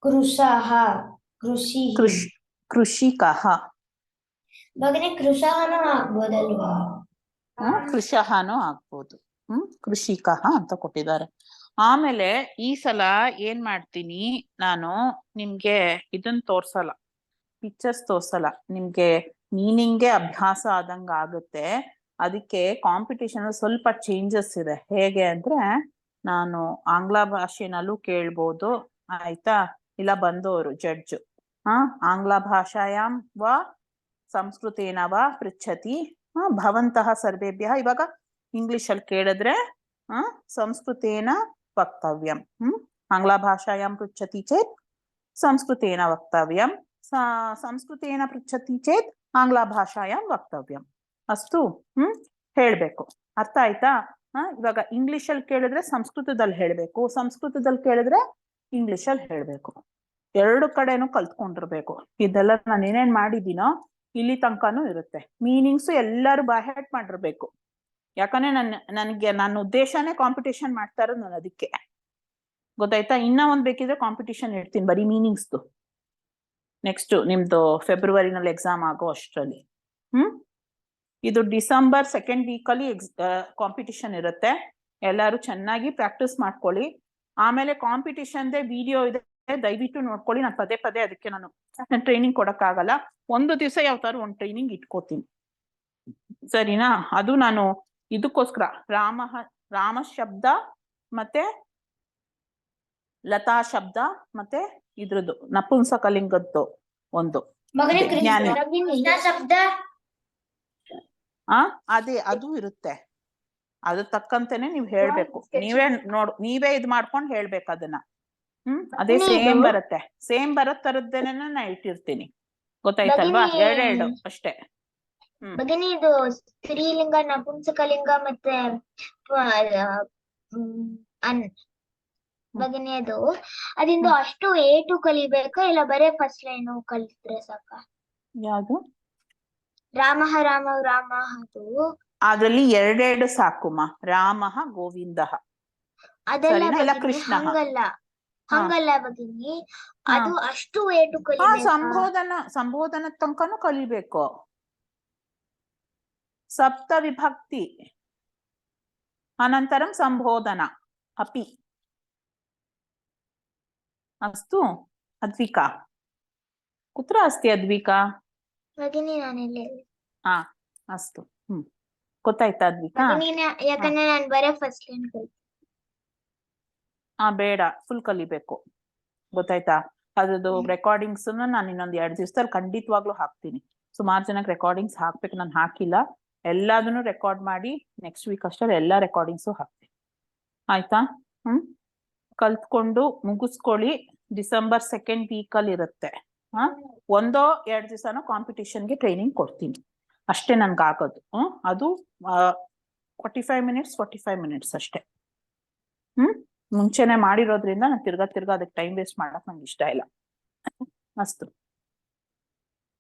ಕೃಷಃ ಕೃಷಿ ಕೃಷಿಕಃ ಭಗಿನಿ ಕೃಷಃನೂ ಆಗ್ಬೋದಲ್ವಾ ಕೃಷಃನೂ ಆಗ್ಬೋದು ಕೃಷಿಕಃ ಅಂತ ಕೊಟ್ಟಿದ್ದಾರೆ ಆಮೇಲೆ ಈ ಸಲ ಏನ್ ಮಾಡ್ತೀನಿ ನಾನು ನಿಮ್ಗೆ ಇದನ್ ತೋರ್ಸಲ್ಲ ಪಿಕ್ಚರ್ಸ್ ತೋರ್ಸಲ್ಲ ನಿಮ್ಗೆ ಮೀನಿಂಗ್ಗೆ ಅಭ್ಯಾಸ ಆದಂಗ ಆಗುತ್ತೆ ಅದಕ್ಕೆ ಕಾಂಪಿಟೇಷನ್ ಸ್ವಲ್ಪ ಚೇಂಜಸ್ ಇದೆ ಹೇಗೆ ಅಂದ್ರೆ ನಾನು ಆಂಗ್ಲ ಭಾಷೆನಲ್ಲೂ ಕೇಳ್ಬೋದು ಆಯ್ತಾ ಇಲ್ಲ ಬಂದವರು ಜಡ್ಜ್ ಆಂಗ್ಲ ಭಾಷಾಯಾಂ ವಾ ಸಂಸ್ಕೃತೇನ ವಾ ಪೃಚ್ಛತಿ ಭವಂತಹ ಸರ್ವೇಭ್ಯಃ ಇವಾಗ ಇಂಗ್ಲಿಷ್ ಅಲ್ಲಿ ಕೇಳಿದ್ರೆ ಸಂಸ್ಕೃತೇನ ವಕ್ತವ್ಯಂ ಆಂಗ್ಲ ಭಾಷಾಯಾಂ ಪೃಚ್ಛತಿ ಚೇತ್ ಸಂಸ್ಕೃತೇನ ವಕ್ತವ್ಯಂ ಸಂಸ್ಕೃತೇನ ಪೃಚ್ಛತಿ ಚೇತ್ ಆಂಗ್ಲ ಭಾಷಾಯಾಂ ವಕ್ತವ್ಯಂ ಅಷ್ಟು ಹೇಳ್ಬೇಕು ಅರ್ಥ ಆಯ್ತಾ ಇವಾಗ ಇಂಗ್ಲಿಷ್ ಅಲ್ಲಿ ಕೇಳಿದ್ರೆ ಸಂಸ್ಕೃತದಲ್ಲಿ ಹೇಳ್ಬೇಕು ಸಂಸ್ಕೃತದಲ್ಲಿ ಕೇಳಿದ್ರೆ ಇಂಗ್ಲಿಷ್ ಅಲ್ಲಿ ಹೇಳ್ಬೇಕು ಎರಡು ಕಡೆನೂ ಕಲ್ತ್ಕೊಂಡಿರ್ಬೇಕು ಇದೆಲ್ಲ ನಾನು ಏನೇನ್ ಮಾಡಿದ್ದೀನೋ ಇಲ್ಲಿ ತನಕನೂ ಇರುತ್ತೆ ಮೀನಿಂಗ್ಸು ಎಲ್ಲರೂ ಬೈಹ್ಯಾರ್ಟ್ ಮಾಡಿರ್ಬೇಕು ಯಾಕಂದ್ರೆ ನನ್ನ ಉದ್ದೇಶನೇ ಕಾಂಪಿಟೇಷನ್ ಮಾಡ್ತಾ ಇರೋದು ನಾನು ಅದಕ್ಕೆ ಗೊತ್ತಾಯ್ತಾ ಇನ್ನ ಒಂದ್ ಬೇಕಿದ್ರೆ ಕಾಂಪಿಟೇಷನ್ ಇಡ್ತೀನಿ ಬರೀ ಮೀನಿಂಗ್ಸ್ದು ನೆಕ್ಸ್ಟ್ ನಿಮ್ದು ಫೆಬ್ರವರಿನಲ್ಲಿ ಎಕ್ಸಾಮ್ ಆಗೋ ಅಷ್ಟರಲ್ಲಿ ಇದು ಡಿಸೆಂಬರ್ 2nd ವೀಕ್ ಅಲ್ಲಿ ಕಾಂಪಿಟೇಷನ್ ಇರುತ್ತೆ ಎಲ್ಲರೂ ಚೆನ್ನಾಗಿ ಪ್ರಾಕ್ಟೀಸ್ ಮಾಡ್ಕೊಳ್ಳಿ ಆಮೇಲೆ ಕಾಂಪಿಟೇಷನ್ದೇ ವಿಡಿಯೋ ಇದೆ ದಯವಿಟ್ಟು ನೋಡ್ಕೊಳ್ಳಿ ನಾನು ಪದೇ ಪದೇ ಅದಕ್ಕೆ ನಾನು ಟ್ರೈನಿಂಗ್ ಕೊಡಕ್ಕಾಗಲ್ಲ ಒಂದು ದಿವಸ ಯಾವ ತರ ಒಂದು ಟ್ರೈನಿಂಗ್ ಇಟ್ಕೋತೀನಿ ಸರಿನಾ ಅದು ನಾನು ಇದಕ್ಕೋಸ್ಕರ ರಾಮ ಶಬ್ದ ಮತ್ತೆ ಲತಾ ಶಬ್ದ ಮತ್ತೆ ಇದ್ರದ್ದು ನಪುಂಸಕಲಿಂಗದ್ದು ಒಂದು ಶಬ್ದ ಅದೇ ಅದು ಇರುತ್ತೆ ಅದು ತಕ್ಕಂತೆನೆ ನೀವ್ ಹೇಳ್ಬೇಕು ನೀವೇ ಇದ್ ಮಾಡ್ಕೊಂಡು ಹೇಳ್ಬೇಕು ಅದನ್ನ ಅದೇ ಸೇಮ್ ಬರೋ ತರದ್ದೇನೆ ನಾ ಇಟ್ಟಿರ್ತೀನಿ ಗೊತ್ತಾಯ್ತಲ್ವಾ ಎರಡೆರಡು ಅಷ್ಟೇ ಭಗಿನಿ ಇದು ಸ್ತ್ರೀಲಿಂಗ ನಪುಂಸಕಲಿಂಗ ಮತ್ತೆ ಭಗಿನಿ ಅದು ಅದಿಂದ ಅಷ್ಟು ಏಟು ಕಲಿಬೇಕಾ ಇಲ್ಲ ಬರೇ ಫಸ್ಟ್ ಲೈನ್ ಕಲಿತ್ರೆ ಸಾಕ ಯಾವ್ದು ರಾಮ ರಾಮ ಅದು ಅದ್ರಲ್ಲಿ ಎರಡೆರಡು ಸಾಕುಮ್ಮ ರಾಮ ಗೋವಿಂದ ಅದೆಲ್ಲ ಕೃಷ್ಣ ಹಂಗಲ್ಲ ಭಗಿನಿ ಅದು ಅಷ್ಟು ಏಟು ಸಂಬೋಧನ ತನಕನೂ ಕಲಿಬೇಕು ಸಪ್ತ ವಿಭಕ್ತಿ ಅನಂತರಂ ಸಂಬೋಧನ ಅಪಿ ಅಸ್ತು ಅದ್ವಿಕಾ ಕುತ್ರ ಅಸ್ತಿ ಅದ್ವಿಕಾ ಭಗಿನಿ ನಾನಿಲ್ಲಿ ಅಸ್ತು ಗೊತ್ತಾಯ್ತಾ ಅದ್ವಿಕಾ ಯಾಕಂದ್ರೆ ನಾನು ಬರೇ ಫಸ್ಟ್ ಲೈನ್ ಬೇಡ ಫುಲ್ ಕಲಿಬೇಕು ಗೊತ್ತಾಯ್ತಾ ಅದ್ರದ್ದು ರೆಕಾರ್ಡಿಂಗ್ಸ್ ನಾನು ಇನ್ನೊಂದ್ 2 ದಿವಸದಲ್ಲಿ ಖಂಡಿತವಾಗ್ಲೂ ಹಾಕ್ತೀನಿ ಸುಮಾರು ಜನಕ್ಕೆ ರೆಕಾರ್ಡಿಂಗ್ಸ್ ಹಾಕ್ಬೇಕು ನಾನು ಹಾಕಿಲ್ಲ ಎಲ್ಲದನ್ನು ರೆಕಾರ್ಡ್ ಮಾಡಿ ನೆಕ್ಸ್ಟ್ ವೀಕ್ ಅಷ್ಟರಲ್ಲಿ ಎಲ್ಲ ರೆಕಾರ್ಡಿಂಗ್ಸು ಹಾಕ್ತೀನಿ. ಆಯ್ತಾ? ಕಲ್ತ್ಕೊಂಡು ಮುಗಿಸ್ಕೊಳ್ಳಿ. ಡಿಸೆಂಬರ್ 2nd ವೀಕಲ್ಲಿ ಇರುತ್ತೆ. 1-2 ದಿವಸನೋ ಕಾಂಪಿಟಿಷನ್ಗೆ ಟ್ರೈನಿಂಗ್ ಕೊಡ್ತೀನಿ ಅಷ್ಟೇ ನನ್ಗಾಗೋದು. ಅದು 45 ಮಿನಿಟ್ಸ್ ಅಷ್ಟೇ. ಮುಂಚೆನೆ ಮಾಡಿರೋದ್ರಿಂದ ನಾನು ತಿರ್ಗಾ ಅದಕ್ಕೆ ಟೈಮ್ ವೇಸ್ಟ್ ಮಾಡಕ್ ನಂಗೆ ಇಷ್ಟ ಇಲ್ಲ. ಅಷ್ಟು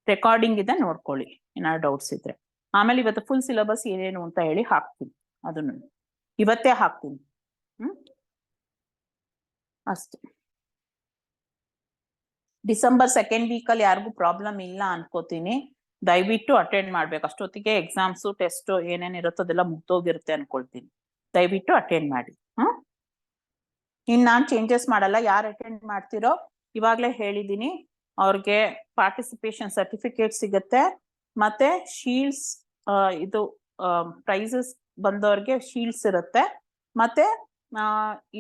ರೆಕಾರ್ಡಿಂಗ್ ಇದೆ, ನೋಡ್ಕೊಳ್ಳಿ ಏನಾದ್ರು ಡೌಟ್ಸ್ ಇದ್ರೆ. ಆಮೇಲೆ ಇವತ್ತು ಫುಲ್ ಸಿಲೆಬಸ್ ಏನೇನು ಅಂತ ಹೇಳಿ ಹಾಕ್ತೀನಿ, ಅದನ್ನು ಇವತ್ತೇ ಹಾಕ್ತೀನಿ. ಅಷ್ಟೇ. ಡಿಸೆಂಬರ್ 2nd ವೀಕಲ್ಲಿ ಯಾರಿಗೂ ಪ್ರಾಬ್ಲಮ್ ಇಲ್ಲ ಅನ್ಕೋತೀನಿ. ದಯವಿಟ್ಟು ಅಟೆಂಡ್ ಮಾಡ್ಬೇಕು. ಅಷ್ಟೊತ್ತಿಗೆ ಎಕ್ಸಾಮ್ಸು ಟೆಸ್ಟ್ ಏನೇನಿರುತ್ತೋ ಅದೆಲ್ಲ ಮುಗ್ದೋಗಿರುತ್ತೆ ಅನ್ಕೊಳ್ತೀನಿ. ದಯವಿಟ್ಟು ಅಟೆಂಡ್ ಮಾಡಿ. ಇನ್ನು ನಾನು ಚೇಂಜಸ್ ಮಾಡಲ್ಲ. ಯಾರು ಅಟೆಂಡ್ ಮಾಡ್ತಿರೋ ಇವಾಗಲೇ ಹೇಳಿದ್ದೀನಿ, ಅವ್ರಿಗೆ ಪಾರ್ಟಿಸಿಪೇಷನ್ ಸರ್ಟಿಫಿಕೇಟ್ ಸಿಗುತ್ತೆ, ಮತ್ತೆ ಶೀಲ್ಡ್ಸ್, ಇದು ಪ್ರೈಸಸ್ ಬಂದವ್ರಿಗೆ ಶೀಲ್ಡ್ಸ್ ಇರುತ್ತೆ, ಮತ್ತೆ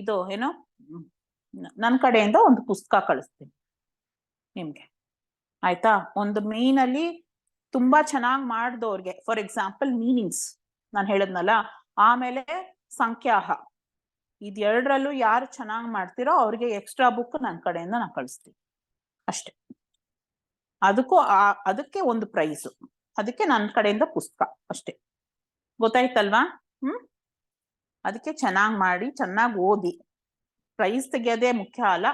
ಇದು ಏನೋ ನನ್ನ ಕಡೆಯಿಂದ ಒಂದು ಪುಸ್ತಕ ಕಳಿಸ್ತೀನಿ ನಿಮ್ಗೆ. ಆಯ್ತಾ? ಒಂದು ಮೇನ್ ಅಲ್ಲಿ ತುಂಬಾ ಚೆನ್ನಾಗಿ ಮಾಡಿದವ್ರಿಗೆ, ಫಾರ್ ಎಕ್ಸಾಂಪಲ್ ಮೀನಿಂಗ್ಸ್ ನಾನು ಹೇಳದ್ನಲ್ಲ, ಆಮೇಲೆ ಸಂಖ್ಯಾಹ, ಇದೆರಡರಲ್ಲೂ ಯಾರು ಚೆನ್ನಾಗಿ ಮಾಡ್ತಿರೋ ಅವ್ರಿಗೆ ಎಕ್ಸ್ಟ್ರಾ ಬುಕ್ ನನ್ನ ಕಡೆಯಿಂದ ನಾನು ಕಳಿಸ್ತೀನಿ ಅಷ್ಟೇ. ಅದಕ್ಕೆ ಒಂದು ಪ್ರೈಸು, ಅದಕ್ಕೆ ನನ್ನ ಕಡೆಯಿಂದ ಪುಸ್ತಕ ಅಷ್ಟೇ. ಗೊತ್ತಾಯ್ತಲ್ವಾ? ಅದಕ್ಕೆ ಚೆನ್ನಾಗಿ ಮಾಡಿ, ಚೆನ್ನಾಗಿ ಓದಿ. ಪ್ರೈಸ್ ತೆಗಿಯೋದೇ ಮುಖ್ಯ ಅಲ್ಲ,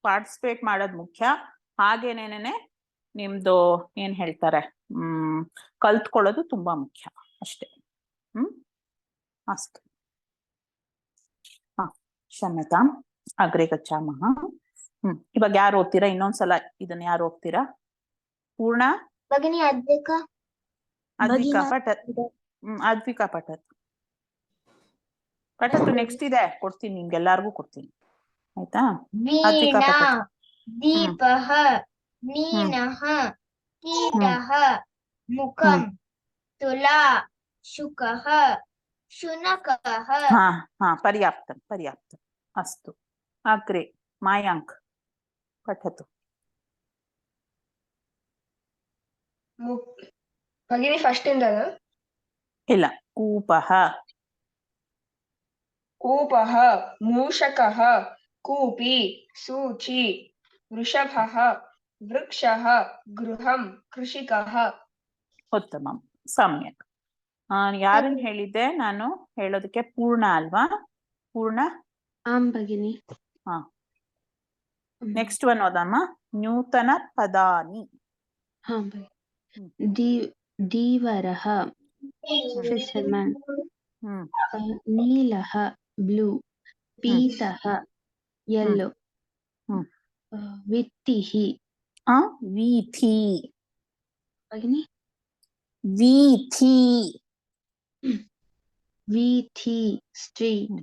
ಪಾರ್ಟಿಸಿಪೇಟ್ ಮಾಡೋದು ಮುಖ್ಯ. ಹಾಗೇನೇನೆ ನಿಮ್ದು ಏನ್ ಹೇಳ್ತಾರೆ, ಕಲ್ತ್ಕೊಳ್ಳೋದು ತುಂಬಾ ಮುಖ್ಯ ಅಷ್ಟೇ. ಅಷ್ಟೇ. ಕ್ಷಮ್ಯತಾ ಅಗ್ರೆ ಗಚ್ಚಾಮಃ. ಇವಾಗ ಯಾರು ಓದ್ತೀರಾ? ಇನ್ನೊಂದ್ಸಲ ಇದನ್ನ ಯಾರು ಓದ್ತೀರಾ? ಪೂರ್ಣ, ಭಗಿನಿ ಅದ್ವಿಕಾ, ಅದ್ವಿಕಾ ಪಠತ್. ಅದ್ವಿಕಾ ಪಠತ್ ನೆಕ್ಸ್ಟ್ ಇದೆ, ಕೊಡ್ತೀನಿ ನಿಮ್ಗೆಲ್ಲಾರ್ಗು ಕೊಡ್ತೀನಿ. ಆಯ್ತಾ? ಅದ್ವಿಕಾ ವೀಣಾ, ಪಠತ್. ದೀಪಃ, ನೀನಃ, ಕೀಟಃ, ಮುಖಂ, ತುಲಾ, ಶುಕಃ, ಶುನಕಃ. ಪರ್ಯಾಪ್ತಂ. ಅಸ್ತು. ಅಗ್ರೆ ಮಾಯಾಂಕ್ ಪಠತು. ಭಗಿನಿ ಫಸ್ಟ್ ಇಂದ ಇಲ್ಲ, ಕೂಪಃ. ಕೂಪಃ, ಮೂಷಕಃ, ಕೂಪಿ, ಸೂಚಿ, ವೃಷಭಃ, ವೃಕ್ಷಃ, ಗೃಹಂ, ಕೃಷಿಕಃ. ಉತ್ತಮಂ, ಸಮ್ಯಕ್. ಯಾರನ್ನ ಹೇಳಿದ್ದೆ ನಾನು ಹೇಳೋದಕ್ಕೆ? ಪೂರ್ಣ ಅಲ್ವಾ? ಪೂರ್ಣ. ಭಗಿನಿ. ನೆಕ್ಸ್ಟ್ ಒನ್ ಓದಮ್ಮ. ನೂತನ ಪದಾನಿ. ದೀವರಃ, ಫಿಶರ್ಮನ್. ನೀಲಃ, ಬ್ಲೂ. ಪೀತಃ, ಯೆಲ್ಲೋ. ವಿತ್ತಿಃ, ವೀಥಿ. ಭಗಿನಿ. ವೀಥಿ, ಸ್ಟ್ರೀಟ್.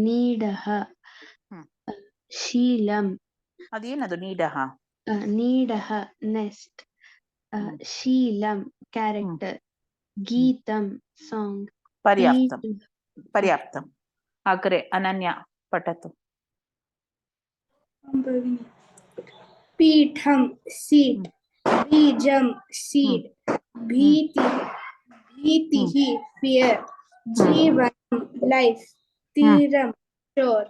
ನೀಡಃ, ಶೀಲಂ. ಅದೇನದು ನೀಡಃ? ನೀಡಃ, ನೆಸ್ಟ್. ಶೀಲಂ, ಕ್ಯಾರೆಕ್ಟರ್. ಗೀತಂ, ಸಾಂಗ್. ಪರ್ಯಾಪ್ತಂ. ಅಗ್ರೆ ಅನನ್ಯ ಪಠತು. ಪೀಠಂ, ಸೀಟ್. ಬೀಜಂ, ಸೀಡ್. ಭೀತಿಃ, ಫಿಯರ್. ಜೀವನಂ, ಲೈಫ್. ತೀರಂ, ಶೋರ್.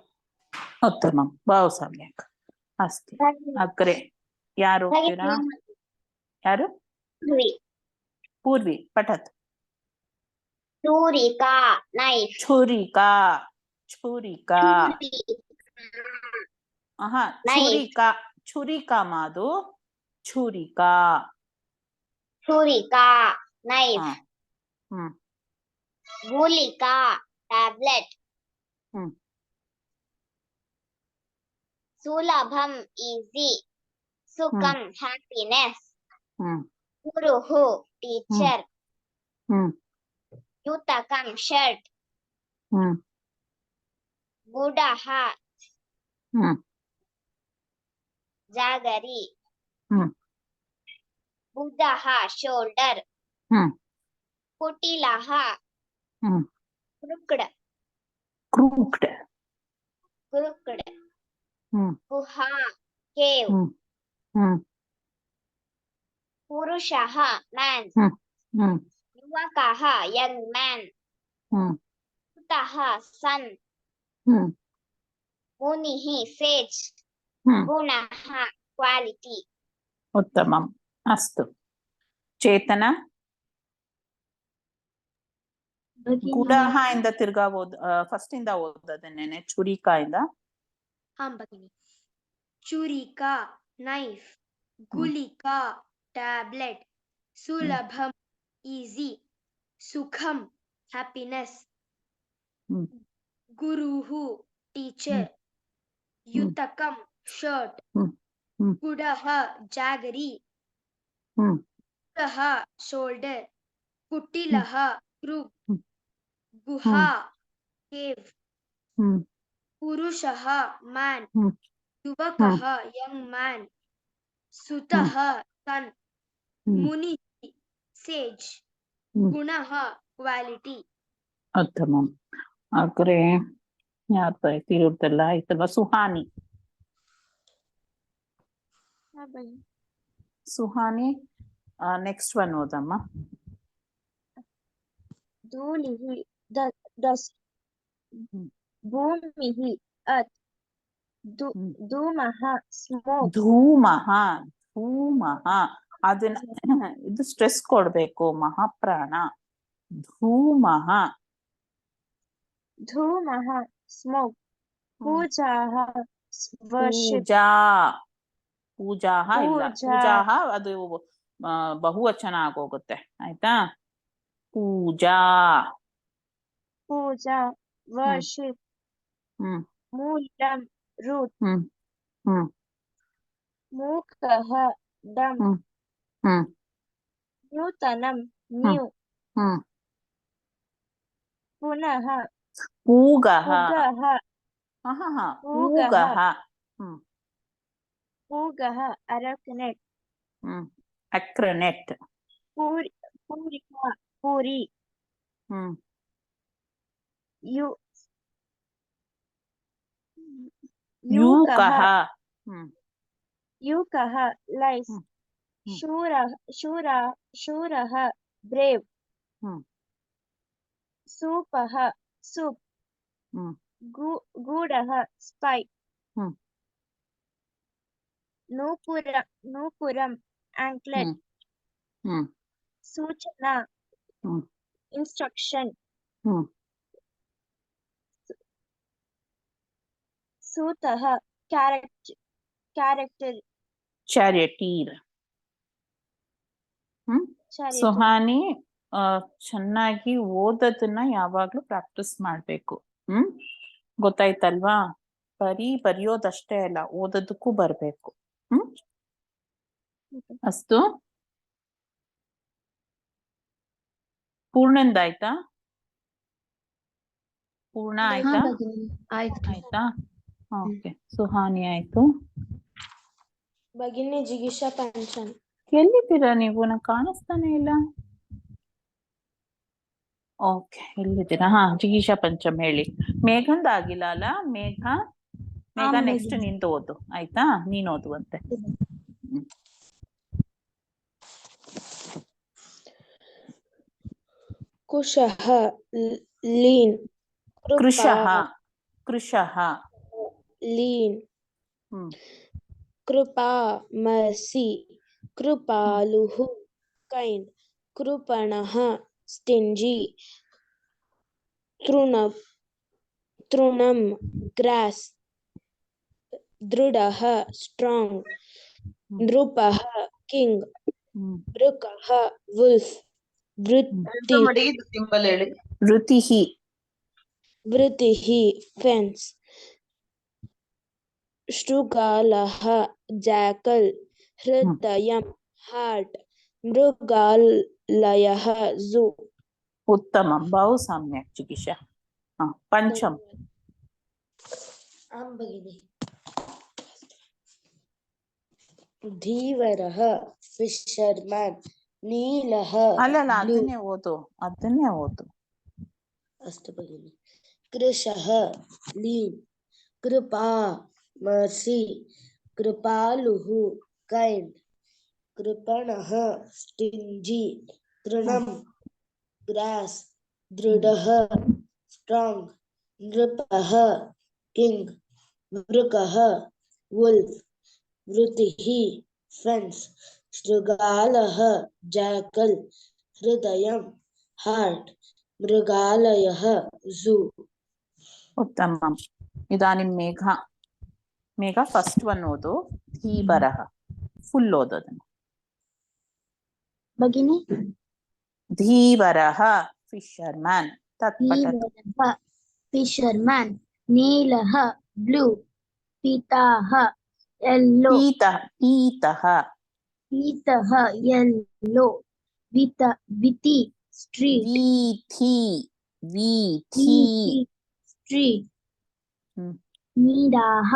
ಉತ್ತಮಂ, ಬಹು ಸಮ್ಯಕ್. ಅಸ್ತಿ. ಅಗ್ರೆ ಯಾರು ಹೋಗ್ತೀರಾ? ಯಾರು? ಪೂರ್ವಿ ಪಠತ್. ಚೂರಿಕಾ, ನೈಫ್. छुरिका. छुरिका ಮಾದು. छुरिका, ನೈಫ್. ಗುಲಿಕಾ, ಟ್ಯಾಬ್ಲೆಟ್. ಸುಲಭಂ, ಈಸಿ. ಸುಖಂ, ಹ್ಯಾಪಿನೆಸ್. ಗುರುಹು, ಟೀಚರ್. ಯುತಕಂ, ಶರ್ಟ್. ಗುಡಃ, ಜಾಗರಿ. ಬುಧಃ, ಶೋಲ್ಡರ್. ಕುಟಿಲಃ, ಕ್ರೂಕ್ಡ್. ಗುಹಾ, ಕೇವ್. पुरुषः man, ಹ್ಮ್ युवकः young man, ಹ್ಮ್ सुतः son, ಹ್ಮ್ मुनिः sage, ಹ್ಮ್ गुणः quality. ಉತ್ತಮಂ ಅಸ್ತು ಚೇತನ ಗುಡಹ ಇಂದ ತಿರ್ಗಾ ಫಸ್ಟ್ ಇಂದ ಓದದನ್ನೇನೆ ಚುರಿಕಾ ಇಂದ भगिनी चुरिका नाइफ गुलिका टैबलेट सुलभम इजी सुखम हैप्पीनेस ಹ್ಮ್ गुरुः टीचर युतकम शर्ट ಹ್ಮ್ ಹ್ಮ್ गुडः जागरी ಹ್ಮ್ गुडः शोल्डर कुटिलः क्रूप हम्म। गुहा केव ಹ್ಮ್ पुरुषः man ಹ್ಮ್ युवकः young man सुतः son ಹ್ಮ್ मुनि sage ಹ್ಮ್ गुणः quality. ಉತ್ತಮಂ ಹಾಗಾದ್ರೆ ಯಾರು ಬರ್ತಿರೋದೆಲ್ಲ ಆಯ್ತಲ್ವಾ ಸುಹಾನಿ ಸುಹಾನಿ ನೆಕ್ಸ್ಟ್ ಒನ್ ಓದಮ್ಮ धूलिः dust, ಹ್ಮ್ भूमिः earth, ಹ್ಮ್ धूमः smoke, ಧೂಮಃ ಧೂಮಃ ಅದನ್ನ ಇದು ಸ್ಟ್ರೆಸ್ ಕೊಡ್ಬೇಕು ಮಹಾಪ್ರಾಣ ಧೂಮಃ धूमः smoke, पूजाः worship, ಪೂಜಾ ಪೂಜಾಹ ಇಲ್ಲ ಪೂಜಾ. ಪೂಜಾಹ ಅದು ಬಹುವಚನ ಆಗೋಗುತ್ತೆ ಆಯ್ತಾ ಪೂಜಾ पूजा worship, ಹ್ಮ್ मूलं root, ಹ್ಮ್ ಹ್ಮ್ मूकः dumb, ಹ್ಮ್ ಹ್ಮ್ नूतनं new, ಹ್ಮ್ पुनः ಪೂಗಃ पुगः ಪೂಗಃ ಹ್ಮ್ पूगः arachnet, ಹ್ಮ್ ಅಕ್ರನೆಟ್ पूरिका पूरी, ಹ್ಮ್ ಯೂಕಃ यूकः ಹ್ಮ್ यूकः lice, हम्म, हम्म. शूरः brave, हम्म. सूपः soup, ಹ್ಮ್ गूढः spy, हम्म. नूपुरम् anklet, ಹ್ಮ್ ಹ್ಮ್ सूचना ಹ್ಮ್ instruction, ಹ್ಮ್ सूतः character, ಚಾರಿಟೀರ್ ಹ್ಮ್ charity, ಸುಹಾನಿ ಚೆನ್ನಾಗಿ ಓದೋದನ್ನ ಯಾವಾಗ್ಲೂ ಪ್ರಾಕ್ಟೀಸ್ ಮಾಡ್ಬೇಕು ಹ್ಮ್ ಗೊತ್ತಾಯ್ತಲ್ವಾ ಬರೆಯೋದಷ್ಟೇ ಅಲ್ಲ ಓದೋದಕ್ಕೂ ಬರ್ಬೇಕು ಹ್ಮ್ ಅಸ್ತು ಪೂರ್ಣಂದಾಯ್ತಾ ಪೂರ್ಣ ಆಯ್ತಾ ಭಗಿನಿ ಆಯ್ತು ಆಯ್ತಾ ಓಕೆ ಸುಹಾನಿ ಆಯ್ತು भगिनी जिगीषा पंचम ಎಲ್ಲಿದ್ದೀರಾ ನೀವು ನಂಗೆ ಕಾಣಿಸ್ತಾನೆ ಇಲ್ಲ ಓಕೆ ಎಲ್ಲಿದ್ದೀರಾ ಜಿಗೀಷಾ ಪಂಚಮ್ ಹೇಳಿ ಮೇಘಂದ ಆಗಿಲ್ಲ ಅಲ್ಲ ಮೇಘ ನೆಕ್ಸ್ಟ್ ನಿಂದು ಓದು ಆಯ್ತಾ ನೀನ್ ಓದುವಂತೆ कुशः लीन ಕೃಶಃ ಕೃಶಃ लीन ಹ್ಮ್ कृपा mercy कृपालुः kind कृपणः stingy तृणं grass दृढः strong नृपः king ಹ್ಮ್ वृकः wolf वृतिः fence शृगालः jackal हृदयं heart मृगालयः zoo. ಉತ್ತಮ ಬಹು ಸಮ್ಯಕ್ ಜಿಗೀಷಾ ಪಂಚಮ್ आं भगिनि धीवरः फिशर्मन् नीलः ಅಲ್ಲಲ್ಲ ब्लू ಅದನ್ನೇ ಓದು अस्तु भगिनि कृशः लीन कृपा mercy कृपालुः kind कृपणः स्टिंजी तृणं ग्रास दृढः स्ट्रांग नृपः किंग वृकः वुल्फ वृतिः फेंस शृगालः जैकल हृदयं हार्ट मृगालयः ಝೂ उत्तमम् इदानीं मेघ फस्ट वन ओदु धीवरः फुल ओदोदन्न भगिनी धीवरः फिशर्मैन तत्पठतु फिशर्मैन नीलः ब्लू पीताः येल्लो पीतः येल्लो विति स्ट्रीट वीथी स्ट्रीट हम्म। नीडाः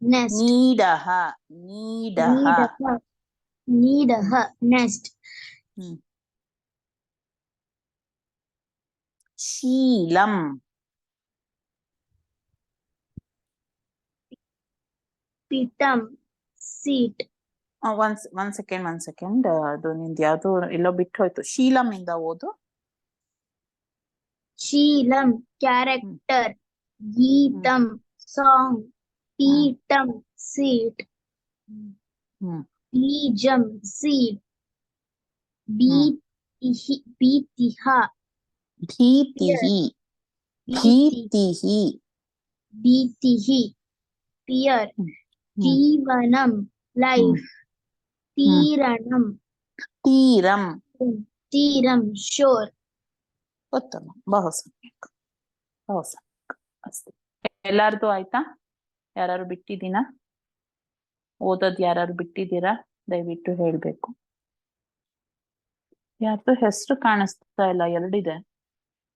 नेस्ट नीडः नेस्ट हम्म। शीलम पीठम सीट ಒಂದ್ ಸೆಕೆಂಡ್ ಅದು ನಿಂದು ಯಾವ್ದು ಎಲ್ಲೋ ಬಿಟ್ಟು ಹೋಯ್ತು ಶೀಲಂ ಇಂದ ಓದು शीलम कैरेक्टर गीतम सॉन्ग पीठम सीट बीजम सीड भीतिः फियर जीवनम लाइफ तीरम शोर उत्तम बहु सम्यक् अस्तु ಎಲ್ಲಾರ್ದು ಆಯ್ತಾ ಯಾರು ಬಿಟ್ಟಿದ್ದೀನಾ ಓದೋದು ಯಾರು ಬಿಟ್ಟಿದ್ದೀರಾ ದಯವಿಟ್ಟು ಹೇಳ್ಬೇಕು ಯಾರ್ದು ಹೆಸರು ಕಾಣಿಸ್ತಾ ಇಲ್ಲ ಎರಡಿದೆ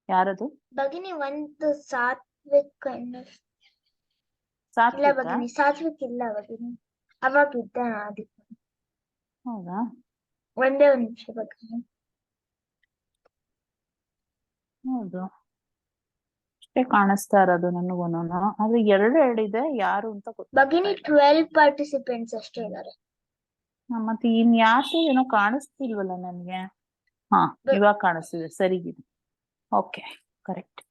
ಯಾರದು ಭಗಿನಿ ಒಂದು ಸಾತ್ವಿಕ್ ಇಲ್ಲ ಸಾತ್ವಿಕ ಭಗಿನಿ ಸಾತ್ವಿಕ್ ಇಲ್ಲ ಭಗಿನಿ ಅವಾಗ ಇದ್ದ ಅದಕ್ಕೆ ಹೌದಾ ಒಂದೇ ಒಂದು ನಿಮಿಷ ಭಗಿನಿ ಹೌದು ಅಷ್ಟೇ ಕಾಣಿಸ್ತಾ ಇರೋದು ನನಗೂನು ಆದ್ರೆ ಎರಡಿದೆ ಯಾರು ಅಂತ ಭಗಿನಿ 12 ಪಾರ್ಟಿಸಿಪೆಂಟ್ಸ್ ಅಷ್ಟೇ ಇದ್ದಾರೆ ಮತ್ತೆ ಇನ್ ಯಾಕೆ ಏನೋ ಕಾಣಿಸ್ತಿಲ್ವಲ್ಲ ನನ್ಗೆ ಹಾ ಇವಾಗ ಕಾಣಿಸ್ತಿದೆ ಸರಿಗಿದೆ ಓಕೆ ಕರೆಕ್ಟ್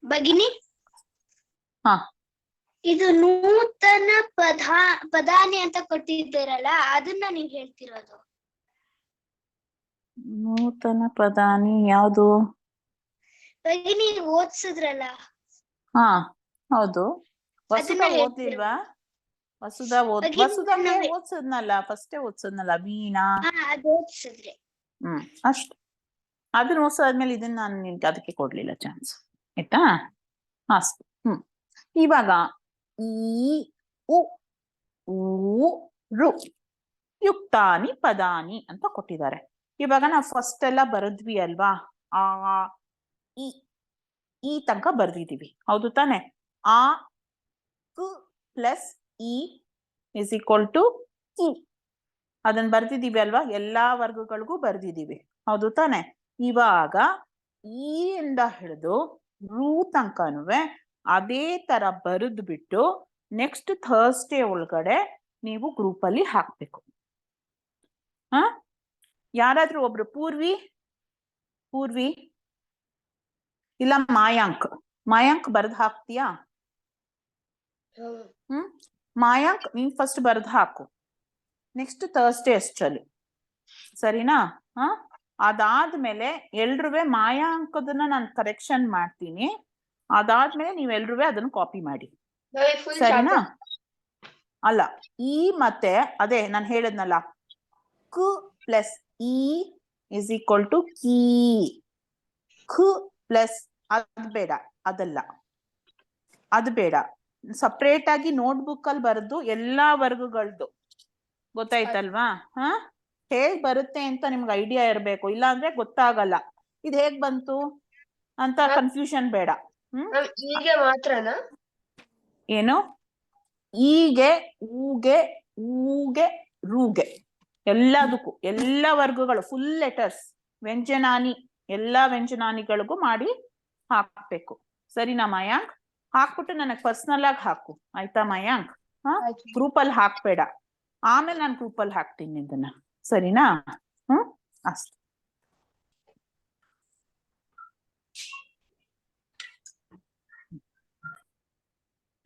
ಭಗಿನಿ ಹಾ ಇದು ನೂತನ ಪದಾನಿ ಅಂತ ಕೊಟ್ಟಿದ್ದೀರಲ್ಲ ಅದನ್ನ ನೀವ್ ಹೇಳ್ತಿರೋದು ನೂತನ ಪ್ರಧಾನಿ ಯಾವುದು ಭಗಿನಿ ಓದ್ಸಿದ್ರಲ್ಲ ಹಾ ಹೌದು ವಸುಧಾ ಅದನ್ನ ಓದ್ಲಿಲ್ವಾ ವಸುಧಾ ಓದ್ಸದ್ನಲ್ಲ ಫಸ್ಟೇ ಓದ್ಸದ್ನಲ್ಲ ವೀಣಾ ಅದು ಓದ್ಸಿದ್ರಿ ಅಷ್ಟು ಅದನ್ನ ಓದ್ಸಾದ್ಮೇಲೆ ಇದನ್ನ ನಾನು ನಿನ್ಗೆ ಅದಕ್ಕೆ ಕೊಡ್ಲಿಲ್ಲ ಚಾನ್ಸ್ ಆಯ್ತಾ ಅಷ್ಟು ಇವಾಗ ಈ ಉ ರು ಯುಕ್ತಾನಿ ಪದಾನಿ ಅಂತ ಕೊಟ್ಟಿದ್ದಾರೆ ಇವಾಗ ನಾವು ಫಸ್ಟ್ ಎಲ್ಲ ಬರದ್ವಿ ಅಲ್ವಾ ಆ ಈ ತನಕ ಬರ್ದಿದೀವಿ ಹೌದು ತಾನೆ ಆ ಕು plus E is equal to E ಅದನ್ನ ಬರ್ದಿದೀವಿ ಅಲ್ವಾ ಎಲ್ಲಾ ವರ್ಗಗಳಿಗೂ ಬರ್ದಿದೀವಿ ಹೌದು ತಾನೆ ಇವಾಗ ಈ ಇಂದ ಹಿಡಿದು ರೂ ತನಕನೂ ಅದೇ ತರ ಬರೆದು ಬಿಟ್ಟು ನೆಕ್ಸ್ಟ್ ಥರ್ಸ್ಡೇ ಒಳಗಡೆ ನೀವು ಗ್ರೂಪ್ ಅಲ್ಲಿ ಹಾಕ್ಬೇಕು ಯಾರಾದ್ರೂ ಒಬ್ರು ಪೂರ್ವಿ ಇಲ್ಲ ಮಾಯಾಂಕ್ ಬರ್ದ್ ಹಾಕ್ತೀಯಾ ಮಾಯಾಂಕ್ ನೀನ್ ಫಸ್ಟ್ ಬರ್ದ್ ಹಾಕು ನೆಕ್ಸ್ಟ್ ಥರ್ಸ್ಡೇ ಅಷ್ಟರಲ್ಲಿ ಸರಿನಾ ಅದಾದ್ಮೇಲೆ ಎಲ್ರುವೆ ಮಾಯಾಂಕದನ್ನ ನಾನು ಕರೆಕ್ಷನ್ ಮಾಡ್ತೀನಿ ಅದಾದ್ಮೇಲೆ ನೀವೆಲ್ರುವೆ ಅದನ್ನ ಕಾಪಿ ಮಾಡಿ ಸರಿನಾ ಅಲ್ಲ ಈ ಮತ್ತೆ ಅದೇ ನಾನು ಹೇಳದ್ನಲ್ಲ ಕು plus E is equal to ಕೀ ಖು ಪ್ಲಸ್ ಅದು ಬೇಡ ಸಪ್ರೇಟ್ ಆಗಿ ನೋಟ್ಬುಕ್ ಅಲ್ಲಿ ಬರೆದು ಎಲ್ಲಾ ವರ್ಗಗಳದ್ದು ಗೊತ್ತಾಯ್ತಲ್ವಾ ಹೇಗ್ ಬರುತ್ತೆ ಅಂತ ನಿಮ್ಗೆ ಐಡಿಯಾ ಇರ್ಬೇಕು ಇಲ್ಲ ಅಂದ್ರೆ ಗೊತ್ತಾಗಲ್ಲ ಇದು ಹೇಗ್ ಬಂತು ಅಂತ ಕನ್ಫ್ಯೂಷನ್ ಬೇಡ ಹೀಗೆ ಮಾತ್ರನಾ ಏನು ಈಗೆ ಊಗೆ ಊಗೆ ರೂಗೆ ಎಲ್ಲದಕ್ಕೂ ಎಲ್ಲಾ ವರ್ಗಗಳು ಫುಲ್ ಲೆಟರ್ಸ್ ವ್ಯಂಜನಾನಿ ಎಲ್ಲಾ ವ್ಯಂಜನಾನಿಗಳಿಗೂ ಮಾಡಿ ಹಾಕ್ಬೇಕು ಸರಿನಾ ಮಯಾಂಕ್ ಹಾಕ್ಬಿಟ್ಟು ನನಗೆ ಪರ್ಸನಲ್ ಆಗಿ ಹಾಕು ಆಯ್ತಾ ಮಯಾಂಕ್ ಗ್ರೂಪ್ ಅಲ್ಲಿ ಹಾಕ್ಬೇಡ, ಆಮೇಲೆ ನಾನು ಗ್ರೂಪ್ ಅಲ್ಲಿ ಹಾಕ್ತೀನಿ ಇದನ್ನ, ಸರಿನಾ? ಅಷ್ಟೇ.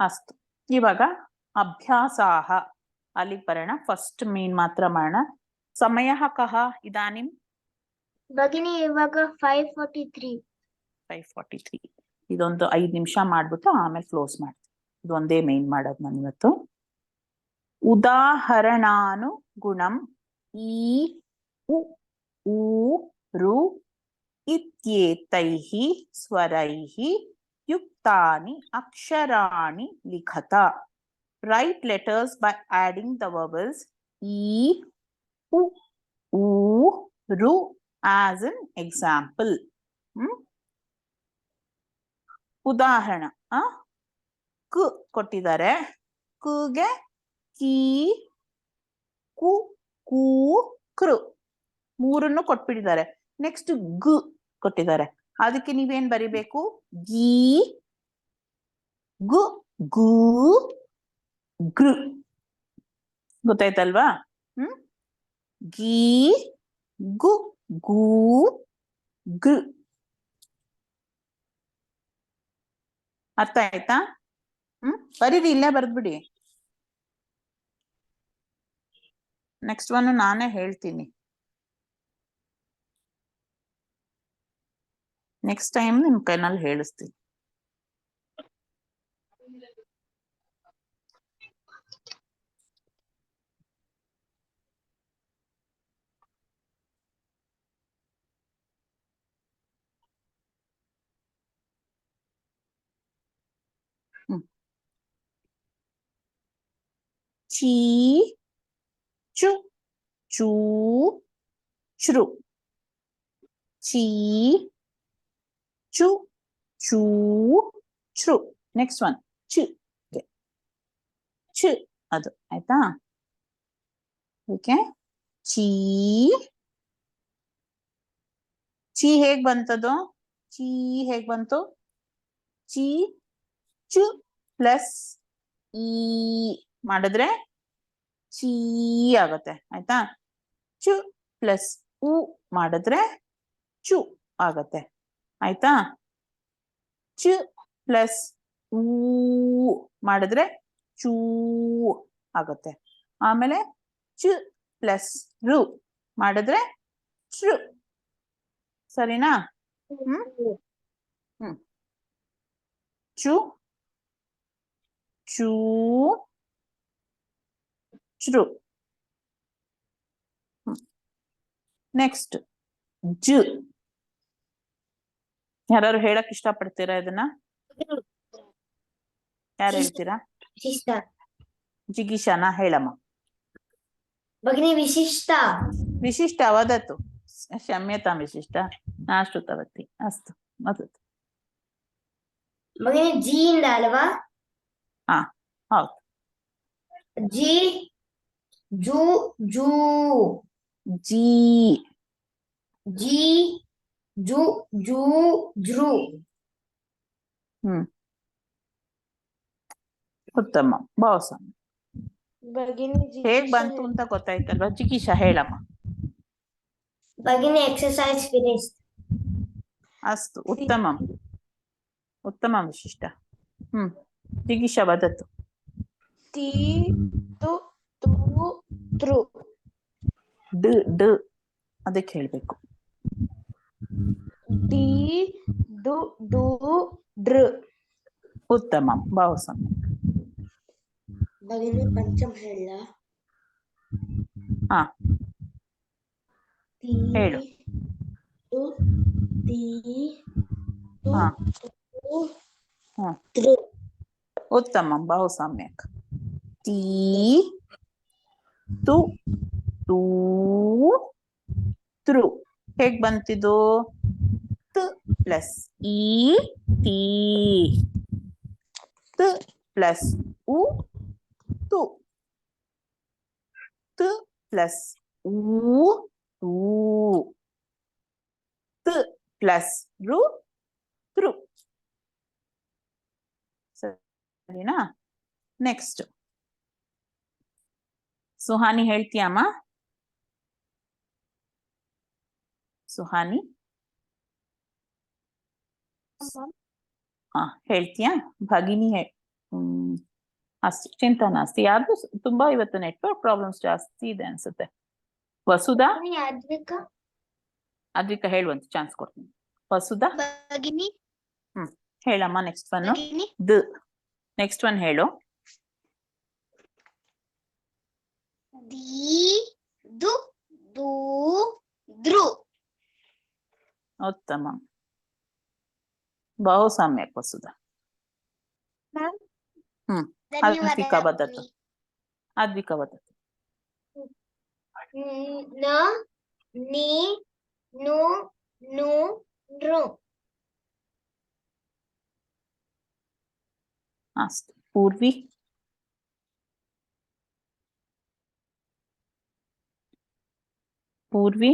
ಅಸ್ತು. ಇವಾಗ ಅಭ್ಯಾಸಾಹ ಅಲ್ಲಿಗೆ ಬರೋಣ. ಫಸ್ಟ್ ಮೀನ್ ಮಾತ್ರ ಮಾಡೋಣ. ಸಮಯ ಕಹ ಇದಾನಿಂ? ಭಗಿನಿ ಇವಾಗ 5:43. 5:43. ಇದೊಂದು 5 ನಿಮಿಷ ಮಾಡ್ಬಿಟ್ಟು ಆಮೇಲೆ ಕ್ಲೋಸ್ ಮಾಡ್ತೀನಿ. ಇದೊಂದೇ ಮೇನ್ ಮಾಡೋದು ನಾನು ಇವತ್ತು. ಉದಾಹರಣಾನು ಗುಣಂ ಈ ಉ ಊ ರು ಇತ್ಯೇತೈಃ ಸ್ವರೈಃ ಯುಕ್ತಾನಿ ಅಕ್ಷರಾಣಿ ಲಿಖತ. Write letters by adding the vowels e, u, u, ru as an example. ಉದಾಹರಣ ಕ ಕೊಟ್ಟಿದ್ದಾರೆ. ಕಗೆ ಕೀ ಕು ಕೂ ಕೃ ಮೂರನ್ನು ಕೊಟ್ಬಿಟ್ಟಿದ್ದಾರೆ. ನೆಕ್ಸ್ಟ್ ಗ್ ಕೊಟ್ಟಿದ್ದಾರೆ. ಅದಕ್ಕೆ ನೀವೇನ್ ಬರಿಬೇಕು? ಗೀ ಗು ಗೂ ಗೃ. ಗೊತ್ತಾಯ್ತಲ್ವಾ? ಗೀ ಗು ಗೂ ಗೃ. ಅರ್ಥ ಆಯ್ತಾ? ಬರೀರಿ, ಇಲ್ಲೇ ಬರ್ದ್ಬಿಡಿ. ನೆಕ್ಸ್ಟ್ ಒನ್ ನಾನೇ ಹೇಳ್ತೀನಿ. ನೆಕ್ಸ್ಟ್ ಟೈಮ್ ನಿಮ್ ಕೈನಲ್ಲಿ ಹೇಳಿಸ್ತೀನಿ. ಚೀ ಚು ಚೂ ಚ್ರು. ಚೀ ಚು ಚೂ ಚ್ರು. ನೆಕ್ಸ್ಟ್ ಒನ್ ಚು ಚು ಅದು ಆಯ್ತಾ? ಓಕೆ. ಚೀ ಚೀ ಹೇಗ್ ಬಂತದು? ಚೀ ಹೇಗ್ ಬಂತು? ಚೀ ಚು ಪ್ಲಸ್ ಈ ಮಾಡಿದ್ರೆ ಚೀ ಆಗತ್ತೆ. ಆಯ್ತಾ? ಚು ಪ್ಲಸ್ ಉ ಮಾಡಿದ್ರೆ ಚು ಆಗತ್ತೆ. ಆಯ್ತಾ? ಚು ಪ್ಲಸ್ ಊ ಮಾಡಿದ್ರೆ ಚೂ ಆಗತ್ತೆ. ಆಮೇಲೆ ಚು ಪ್ಲಸ್ ರು ಮಾಡಿದ್ರೆ ಚ್ರು. ಸರಿನಾ? ಚು ಚೂ ಚ್ರು. ನೆಕ್ಸ್ಟ್ ಜು. ಯಾರು ಹೇಳಕ್ ಇಷ್ಟಪಡ್ತೀರಾ ಇದನ್ನ? ಯಾರು ಹೇಳ್ತೀರಾ? ವಿಶಿಷ್ಟ. ಜಿಗೀಶಾನ ಹೇಳಮ್ಮ. ಭಗಿನಿ ವಿಶಿಷ್ಟ. ವಿಶಿಷ್ಟ ವದತು. ಕ್ಷಮ್ಯತಾಂ ವಿಶಿಷ್ಟ ನಾಶ್ರುತವತಿ. ಅಸ್ತು ವದತು. ಭಗಿನಿ ಜಿ ಇಂದ ಅಲ್ವಾ? ಹೌದು. ಜಿ ಜೂ ಜೂ. ಜೀ ಜಿ ಜೂ ಜೂ ಜ್ರು. ಉತ್ತಮ. ಬಾಸ ಭಗಿನಿ ಹೇಗ್ ಬಂತು ಅಂತ ಗೊತ್ತಾಯ್ತಲ್ವಾ? ಜಿಗೀಶಾ ಹೇಳಮ್ಮ. ಭಗಿನಿ ಎಕ್ಸರ್ಸೈಸ್ ಫಿನಿಶ್. ಅಸ್ತು ಉತ್ತಮ ಉತ್ತಮ ವಿಶಿಷ್ಟ. ಜಿಗೀಶಾ ವದತು. ತಿ ತು ತು ತ್ರು. ಡ್ ಡ್ ಅದಕ್ಕೆ ಹೇಳ್ಬೇಕು. ಡಿ ಡು ಡು ಡ್ರ. ಉತ್ತಮ. ಬಾಸ ಭಗಿನಿ ಪಂಚಮ ಹೇಳ. ಹೇಳು. ತು ತಿ ತು ಹಾ. ತು ಹ. ತ್ರು. ಉತ್ತಮ. ಬಹು ಸಮ್ಯಕ್. ತೀ ತು ಟೂ ತ್ರು. ಹೇಗ್ ಬಂತಿದು? ತ ಪ್ಲಸ್ ಈ ತೀ. ತ ಪ್ಲಸ್ ಉ ತು. ತ ಪ್ಲಸ್ ಊ ಟೂ. ತ ಪ್ಲಸ್ ರು ತ್ರು. ಸರಿನಾ? ನೆಕ್ಸ್ಟ್ ಸುಹಾನಿ ಹೇಳ್ತೀಯಮ್ಮ? ಸುಹಾನಿ ಹೇಳ್ತೀಯಾ? ಭಗಿನಿ ಅಷ್ಟು ಚಿಂತಾ ನಾಸ್ತಿ. ಯಾರ್ದು ತುಂಬಾ ಇವತ್ತು ನೆಟ್ವರ್ಕ್ ಪ್ರಾಬ್ಲಮ್ಸ್ ಜಾಸ್ತಿ ಇದೆ ಅನ್ಸುತ್ತೆ. ವಸುಧಾ, ಅದ್ವಿಕಾ ಅದ್ವಿಕಾ ಹೇಳುವಂತ ಚಾನ್ಸ್ ಕೊಡ್ತೀನಿ. ವಸುಧಾ ಭಗಿನಿ ಹೇಳಮ್ಮ. ನೆಕ್ಸ್ಟ್ ಒನ್ ಭಗಿನಿ ನೆಕ್ಸ್ಟ್ ಒನ್ ಹೇಳು. ದಿ ದು ದು ದ್ರು. ಉತ್ತಮ, ಬಹು ಸಮ್ಯಕ್ ವಸುಧಾ. ಅದ್ವಿಕಾ ವದತು. ಅದ್ವಿಕಾ ವದತು. ನ ನಿ ನು ನು ನೃ. ಅಸ್ತು. ಪೂರ್ವಿ ಪೂರ್ವಿ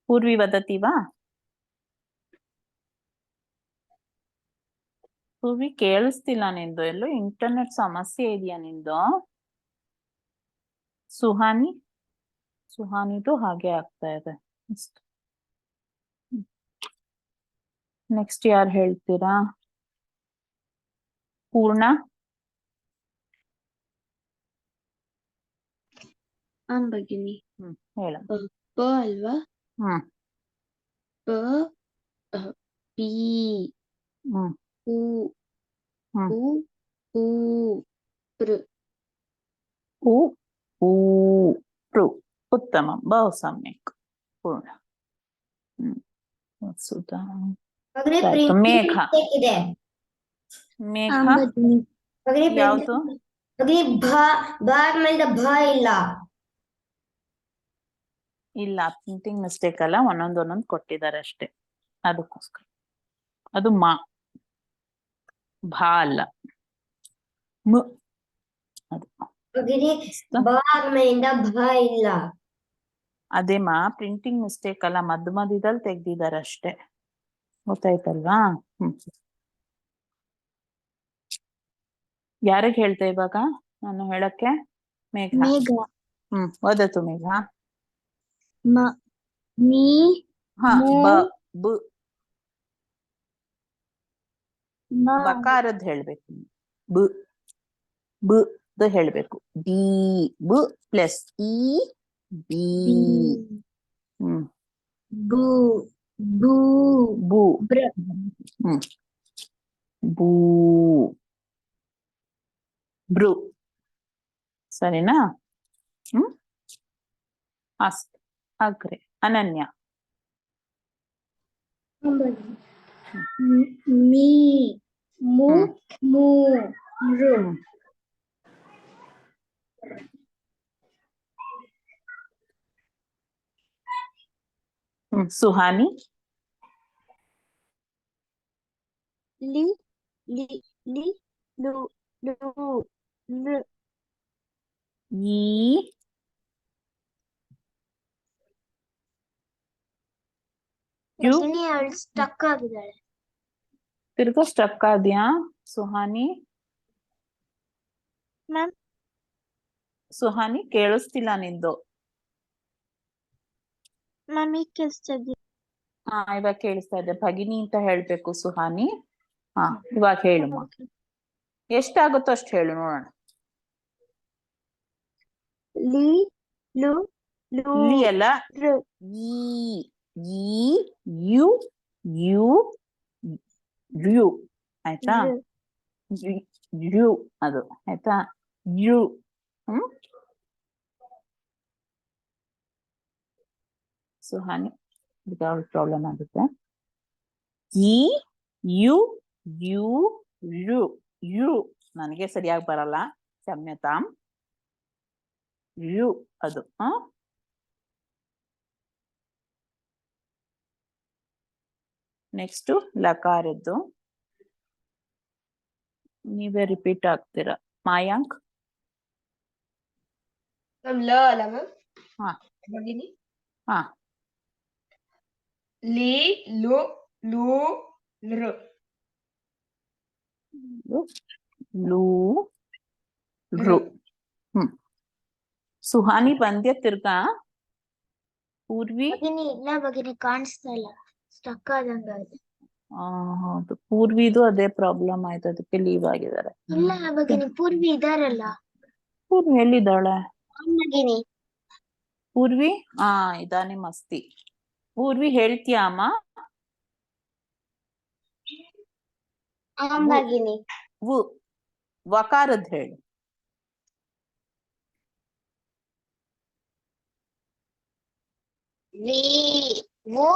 ಪೂರ್ವಿ ವದತಿ ವಾ? ಪೂರ್ವಿ ಕೇಳಿಸ್ತಿಲ್ಲ ನಿಂದು. ಎಲ್ಲೋ ಇಂಟರ್ನೆಟ್ ಸಮಸ್ಯೆ ಇದೆಯಾ ನಿಂದು? ಸುಹಾನಿ ಸುಹಾನಿದು ಹಾಗೆ ಆಗ್ತಾ ಇದೆ. ನೆಕ್ಸ್ಟ್ ಯಾರು ಹೇಳ್ತೀರಾ? ಪೂರ್ಣ ಭಗಿನಿ. ಹೇಳ. ಪ ಅಲ್ವಾ? ಪ ಪಿ ಉ ಉ ಉ ಪೃ. ಉತ್ತಮ, ಬಹು ಸಮ್ಯಕ್. ಪೂರ್ಣ. ವಸುಧಾ ಮೇಘ. ಮೇಘ ಯಾವುದು? ಇಲ್ಲ ಇಲ್ಲ, ಪ್ರಿಂಟಿಂಗ್ ಮಿಸ್ಟೇಕ್ ಅಲ್ಲ, ಒಂದೊಂದು ಕೊಟ್ಟಿದ್ದಾರೆ ಅಷ್ಟೇ, ಅದಕ್ಕೋಸ್ಕರ. ಅದು ಮಾ, ಭಾ ಅಲ್ಲ, ಮ. ಅದು ಇಲ್ಲ ಅದೇ ಮಾ, ಪ್ರಿಂಟಿಂಗ್ ಮಿಸ್ಟೇಕ್ ಅಲ್ಲ, ಮಧ್ಯದಲ್ಲಿ ತೆಗ್ದಿದ್ದಾರೆ ಅಷ್ಟೇ. ಗೊತ್ತಾಯ್ತಲ್ವಾ? ಯಾರಿಗ್ ಹೇಳ್ತೆ ಇವಾಗ ನಾನು ಹೇಳಕ್ಕೆ? ಮೇಘ. ಓದತು ಮೇಘ. ಮೀ ಬ ಬ ಬಕಾರದ್ ಹೇಳ್ಬೇಕು. ಬ ಬ ದ ಹೇಳ್ಬೇಕು. ಬಿ ಬ ಪ್ಲಸ್ ಇ ಬಿ. ಬೂ ಬೂ ಬೂ ಬೂ ಬ್ರು. ಸರಿನಾ? ಅಸ್ತು. ಅಗ್ರೆ. ಅನನ್ಯ. ಮೀ ಮು ಮೂ ಮೃ. ಸುಹಾನಿ. ಲಿ ಲಿ ಲಿ ಲು ಲು ಲು. ಈ ಅವಳು ಸ್ಟಕ್ ಆಗಿದ್ದಾಳೆ. ತಿರ್ಗಾ ಸ್ಟಕ್ ಆದ್ಯಾ ಸುಹಾನಿ? ಮ್ಯಾಮ್ ಸುಹಾನಿ ಕೇಳಿಸ್ತಿಲ್ಲ ನಿಂದು. ಮ್ಯಾಮ್ ಈಗ ಕೇಳಿಸ್ತಾ ಇದೆಯಾ? ಇವಾಗ ಕೇಳಿಸ್ತಾ ಇದೆ. ಭಗಿನಿ ಅಂತ ಹೇಳ್ಬೇಕು ಸುಹಾನಿ. ಇವಾಗ ಹೇಳುಮ್ಮ. ಎಷ್ಟಾಗುತ್ತೋ ಅಷ್ಟು ಹೇಳು ನೋಡೋಣ. ಲಿ ಲು ಲು ಲಿ ಅಲ್ಲ, ರು. ಈ ಯು ಯು ಯು. ಆಯ್ತಾ? ಯು ಅದು ಆಯ್ತಾ? ಯು. ಸುಹಾನಿ ಪ್ರಾಬ್ಲಮ್ ಆಗುತ್ತೆ. ಈ ಯು ಯು ಯು ಯು ನನಗೆ ಸರಿಯಾಗಿ ಬರಲ್ಲ, ಕ್ಷಮ್ಯತಾಂ. ಯು ಅದು. ನೆಕ್ಸ್ಟ್ ಲಕಾರದ್ದು ನೀವೇ ರಿಪೀಟ್ ಆಗ್ತೀರಾ. ಮಾಯಾಂಕ್. ಮ್ಯಾಮ್ ಲ ಅಲ್ಲ ಮ್ಯಾಮ್? ಭಗಿನಿ. ಲಿ ಲು ಲು ಲೃ. ಲೂ ರು. ಸುಹಾನಿ ಬಂದ್ಯ ತಿರ್ಗಾ? ಪೂರ್ವಿ? ಭಗಿನಿ ಇಲ್ಲ ಭಗಿನಿ, ಕಾಣಿಸ್ತಾ ಇಲ್ಲ, ಸ್ಟಕ್ ಆದಂಗ ಆಗಿದೆ. ಹೌದು, ಪೂರ್ವಿದು ಅದೇ ಪ್ರಾಬ್ಲಮ್ ಆಯ್ತು, ಅದಕ್ಕೆ ಲೀವ್ ಆಗಿದ್ದಾರೆ. ಇಲ್ಲ ಭಗಿನಿ, ಪೂರ್ವಿ ಇದಾರಲ್ಲ. ಪೂರ್ವಿ ಎಲ್ಲಿದ್ದಾಳೆ? ಭಗಿನಿ ಪೂರ್ವಿ ಇದಾನೆ ಮಸ್ತಿ. ಪೂರ್ವಿ ಹೇಳ್ತೀಯಾ ಅಮ್ಮ? ಭಗಿನಿ ವಕಾರದ್ ಹೇಳು. ವಿ ವು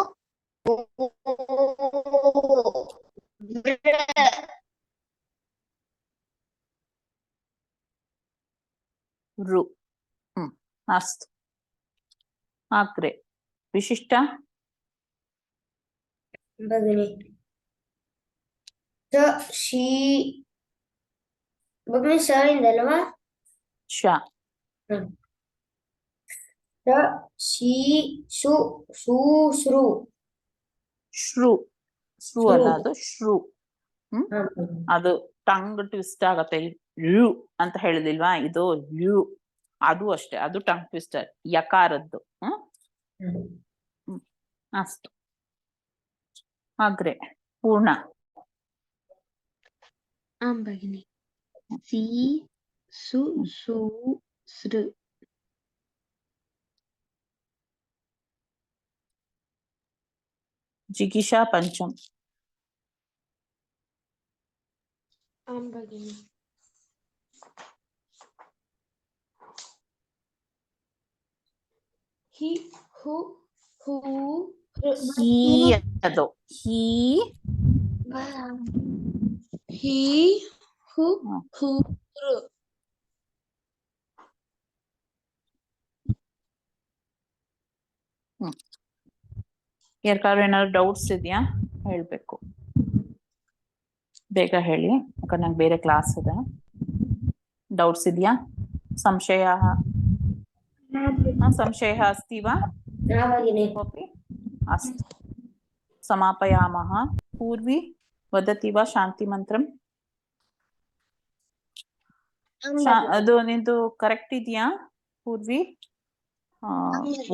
ರು. ಅಸ್ತು. ಆಗ್ರೆ ವಿಶಿಷ್ಟ ಭಗಿನಿ ಶಿ ಭಗಿನಿ ಶ ಇಂದಲ್ವಾ? ಶ ಶಿ ಶು ಶೂ ಶ್ರು. ಶ್ರು. ಶ್ರು ಅಲ್ಲ, ಅದು ಶ್ರು. ಹಾ, ಅದು ಟಂಗ್ ಟ್ವಿಸ್ಟ್ ಆಗತ್ತೆ. ಯು ಅಂತ ಹೇಳಿದಿಲ್ವಾ, ಇದು ಯು. ಅದು ಅಷ್ಟೇ, ಅದು ಟಂಗ್ ಟ್ವಿಸ್ಟರ್, ಯಕಾರದ್ದು. ಅಷ್ಟು. ಆಗ್ರೆ ಪೂರ್ಣ. ಭಗಿನಿ ಸಿ ಸು ಸು ಸೃ. ಜಿಗಿಷಾ ಪಂಚಮ್. ಭಗಿನಿ ಹಿ ಹು ಹೂ ಹೀ ಅದು ಹೀ ಹಿ ಹು ಹೂ ರು. ಯಾರಿಗಾದ್ರು ಏನಾದ್ರು ಡೌಟ್ಸ್ ಇದೆಯಾ? ಹೇಳ್ಬೇಕು, ಬೇಗ ಹೇಳಿ, ಯಾಕಂದ್ರೆ ನಂಗೆ ಬೇರೆ ಕ್ಲಾಸ್ ಇದೆ. ಡೌಟ್ಸ್ ಇದೆಯಾ? ಸಂಶಯ ಸಂಶಯ ಅಸ್ತಿ ವಾ? ಭಗಿನಿ ಓಕೆ, ಅಸ್ತು. ಸಮಾಪಯಾಮಃ. ಪೂರ್ವಿ ವದತಿ ವಾ ಶಾಂತಿ ಮಂತ್ರಂ? ಅದು ನಿಂದು ಕರೆಕ್ಟ್ ಇದೆಯಾ ಪೂರ್ವಿ?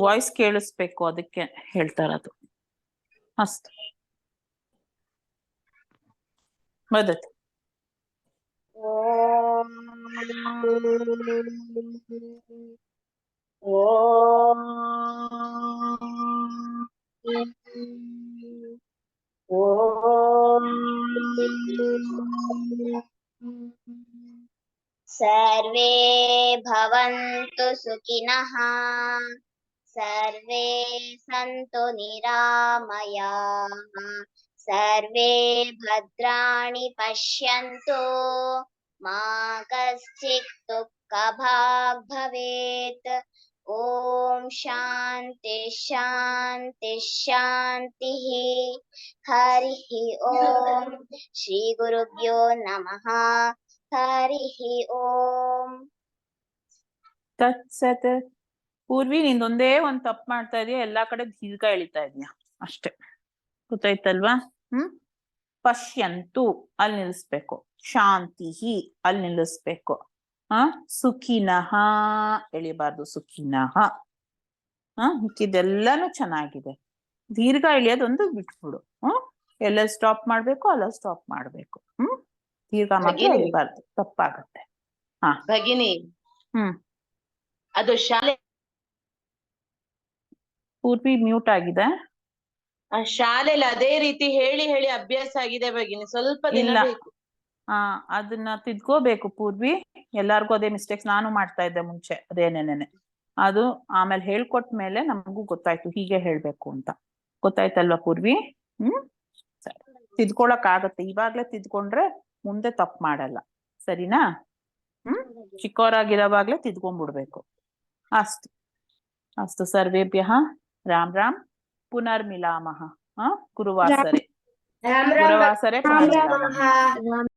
ವಾಯ್ಸ್ ಕೇಳಿಸ್ಬೇಕು, ಅದಕ್ಕೆ ಹೇಳ್ತಾ ಇರೋದು. ಅಸ್ತು. ವದತಿ. ಸರ್ವೇ ಭವಂತು ಸುಖಿನಃ, ಸರ್ವೇ ಸಂತು ನಿರಾಮಯಾಃ, ಸರ್ವೇ ಭದ್ರಾಣಿ ಪಶ್ಯಂತು, ಮಾ ಕಶ್ಚಿತ್ ದುಃಖಭಾಗ್ ಭವೇತ್. ಓಂ ಶಾಂತಿ ಶಾಂತಿ ಶಾಂತಿ. ಹರಿ ಓಂ. ಶ್ರೀ ಗುರುಭ್ಯೋ ನಮಃ. ಹರಿ ಓಂ. ತತ್ಸತ್. ಪೂರ್ವಿ ನಿಂದೊಂದೇ ಒಂದ್ ತಪ್ಪು ಮಾಡ್ತಾ ಇದೀಯ, ಎಲ್ಲಾ ಕಡೆ ದೀರ್ಘ ಎಳಿತಾ ಇದೀಯ ಅಷ್ಟೇ, ಗೊತ್ತಾಯ್ತಲ್ವಾ? ಪಶ್ಯಂತು ಅಲ್ಲಿ ನಿಲ್ಲಿಸ್ಬೇಕು, ಶಾಂತಿ ಅಲ್ಲಿ ನಿಲ್ಲಿಸ್ಬೇಕು, ಸುಖಿನಃ ಎಳಿಬಾರ್ದು, ಸುಖಿನಃ. ಇದೆಲ್ಲಾನು ಚೆನ್ನಾಗಿದೆ. ದೀರ್ಘ ಎಳಿಯೋದೊಂದು ಬಿಟ್ಬಿಡು. ಎಲ್ಲ ಸ್ಟಾಪ್ ಮಾಡ್ಬೇಕು, ಅಲ್ಲ ಸ್ಟಾಪ್ ಮಾಡ್ಬೇಕು. ದೀರ್ಘ ಮಾತ್ರ ಎಳಿಬಾರ್ದು, ತಪ್ಪಾಗತ್ತೆ. ಭಗಿನಿ ಅದು ಶಾಲೆ ಪೂರ್ವಿ ಮ್ಯೂಟ್ ಆಗಿದೆ. ಶಾಲೆಯಲ್ಲಿ ಅದೇ ರೀತಿ ಹೇಳಿ ಹೇಳಿ ಅಭ್ಯಾಸ ಆಗಿದೆ ಭಗಿನಿ, ಸ್ವಲ್ಪ ದಿನ ಇಲ್ಲ. ಬೇಕು. ಅದನ್ನ ತಿದ್ಕೋಬೇಕು ಪೂರ್ವಿ. ಎಲ್ಲಾರ್ಗು ಅದೇ ಮಿಸ್ಟೇಕ್ಸ್ ನಾನು ಮಾಡ್ತಾ ಇದ್ದೆ ಮುಂಚೆ, ಅದೇನೇನೆ. ಅದು ಆಮೇಲೆ ಹೇಳ್ಕೊಟ್ಮೇಲೆ ನಮಗೂ ಗೊತ್ತಾಯ್ತು ಹೀಗೆ ಹೇಳ್ಬೇಕು ಅಂತ. ಗೊತ್ತಾಯ್ತಲ್ವಾ ಪೂರ್ವಿ? ಸರಿ, ತಿದ್ಕೊಳಕ್ ಆಗತ್ತೆ. ಇವಾಗ್ಲೇ ತಿದ್ಕೊಂಡ್ರೆ ಮುಂದೆ ತಪ್ಪು ಮಾಡಲ್ಲ, ಸರಿನಾ? ಚಿಕ್ಕವರಾಗಿರೋವಾಗ್ಲೇ ತಿದ್ಕೊಂಡ್ಬಿಡ್ಬೇಕು. ಅಸ್ತು ಅಸ್ತು. ಸರ್ವೇಭ್ಯಃ ರಾಮ್ ರಾಮ್. ಪುನರ್ಮಿಲಾಮಃ. ಗುರುವಾಸರೆ. ರಾಮ್ ರಾಮ್ ಗುರುವಾಸರೆ ಪುನರ್ಮಿಲಾಮಃ.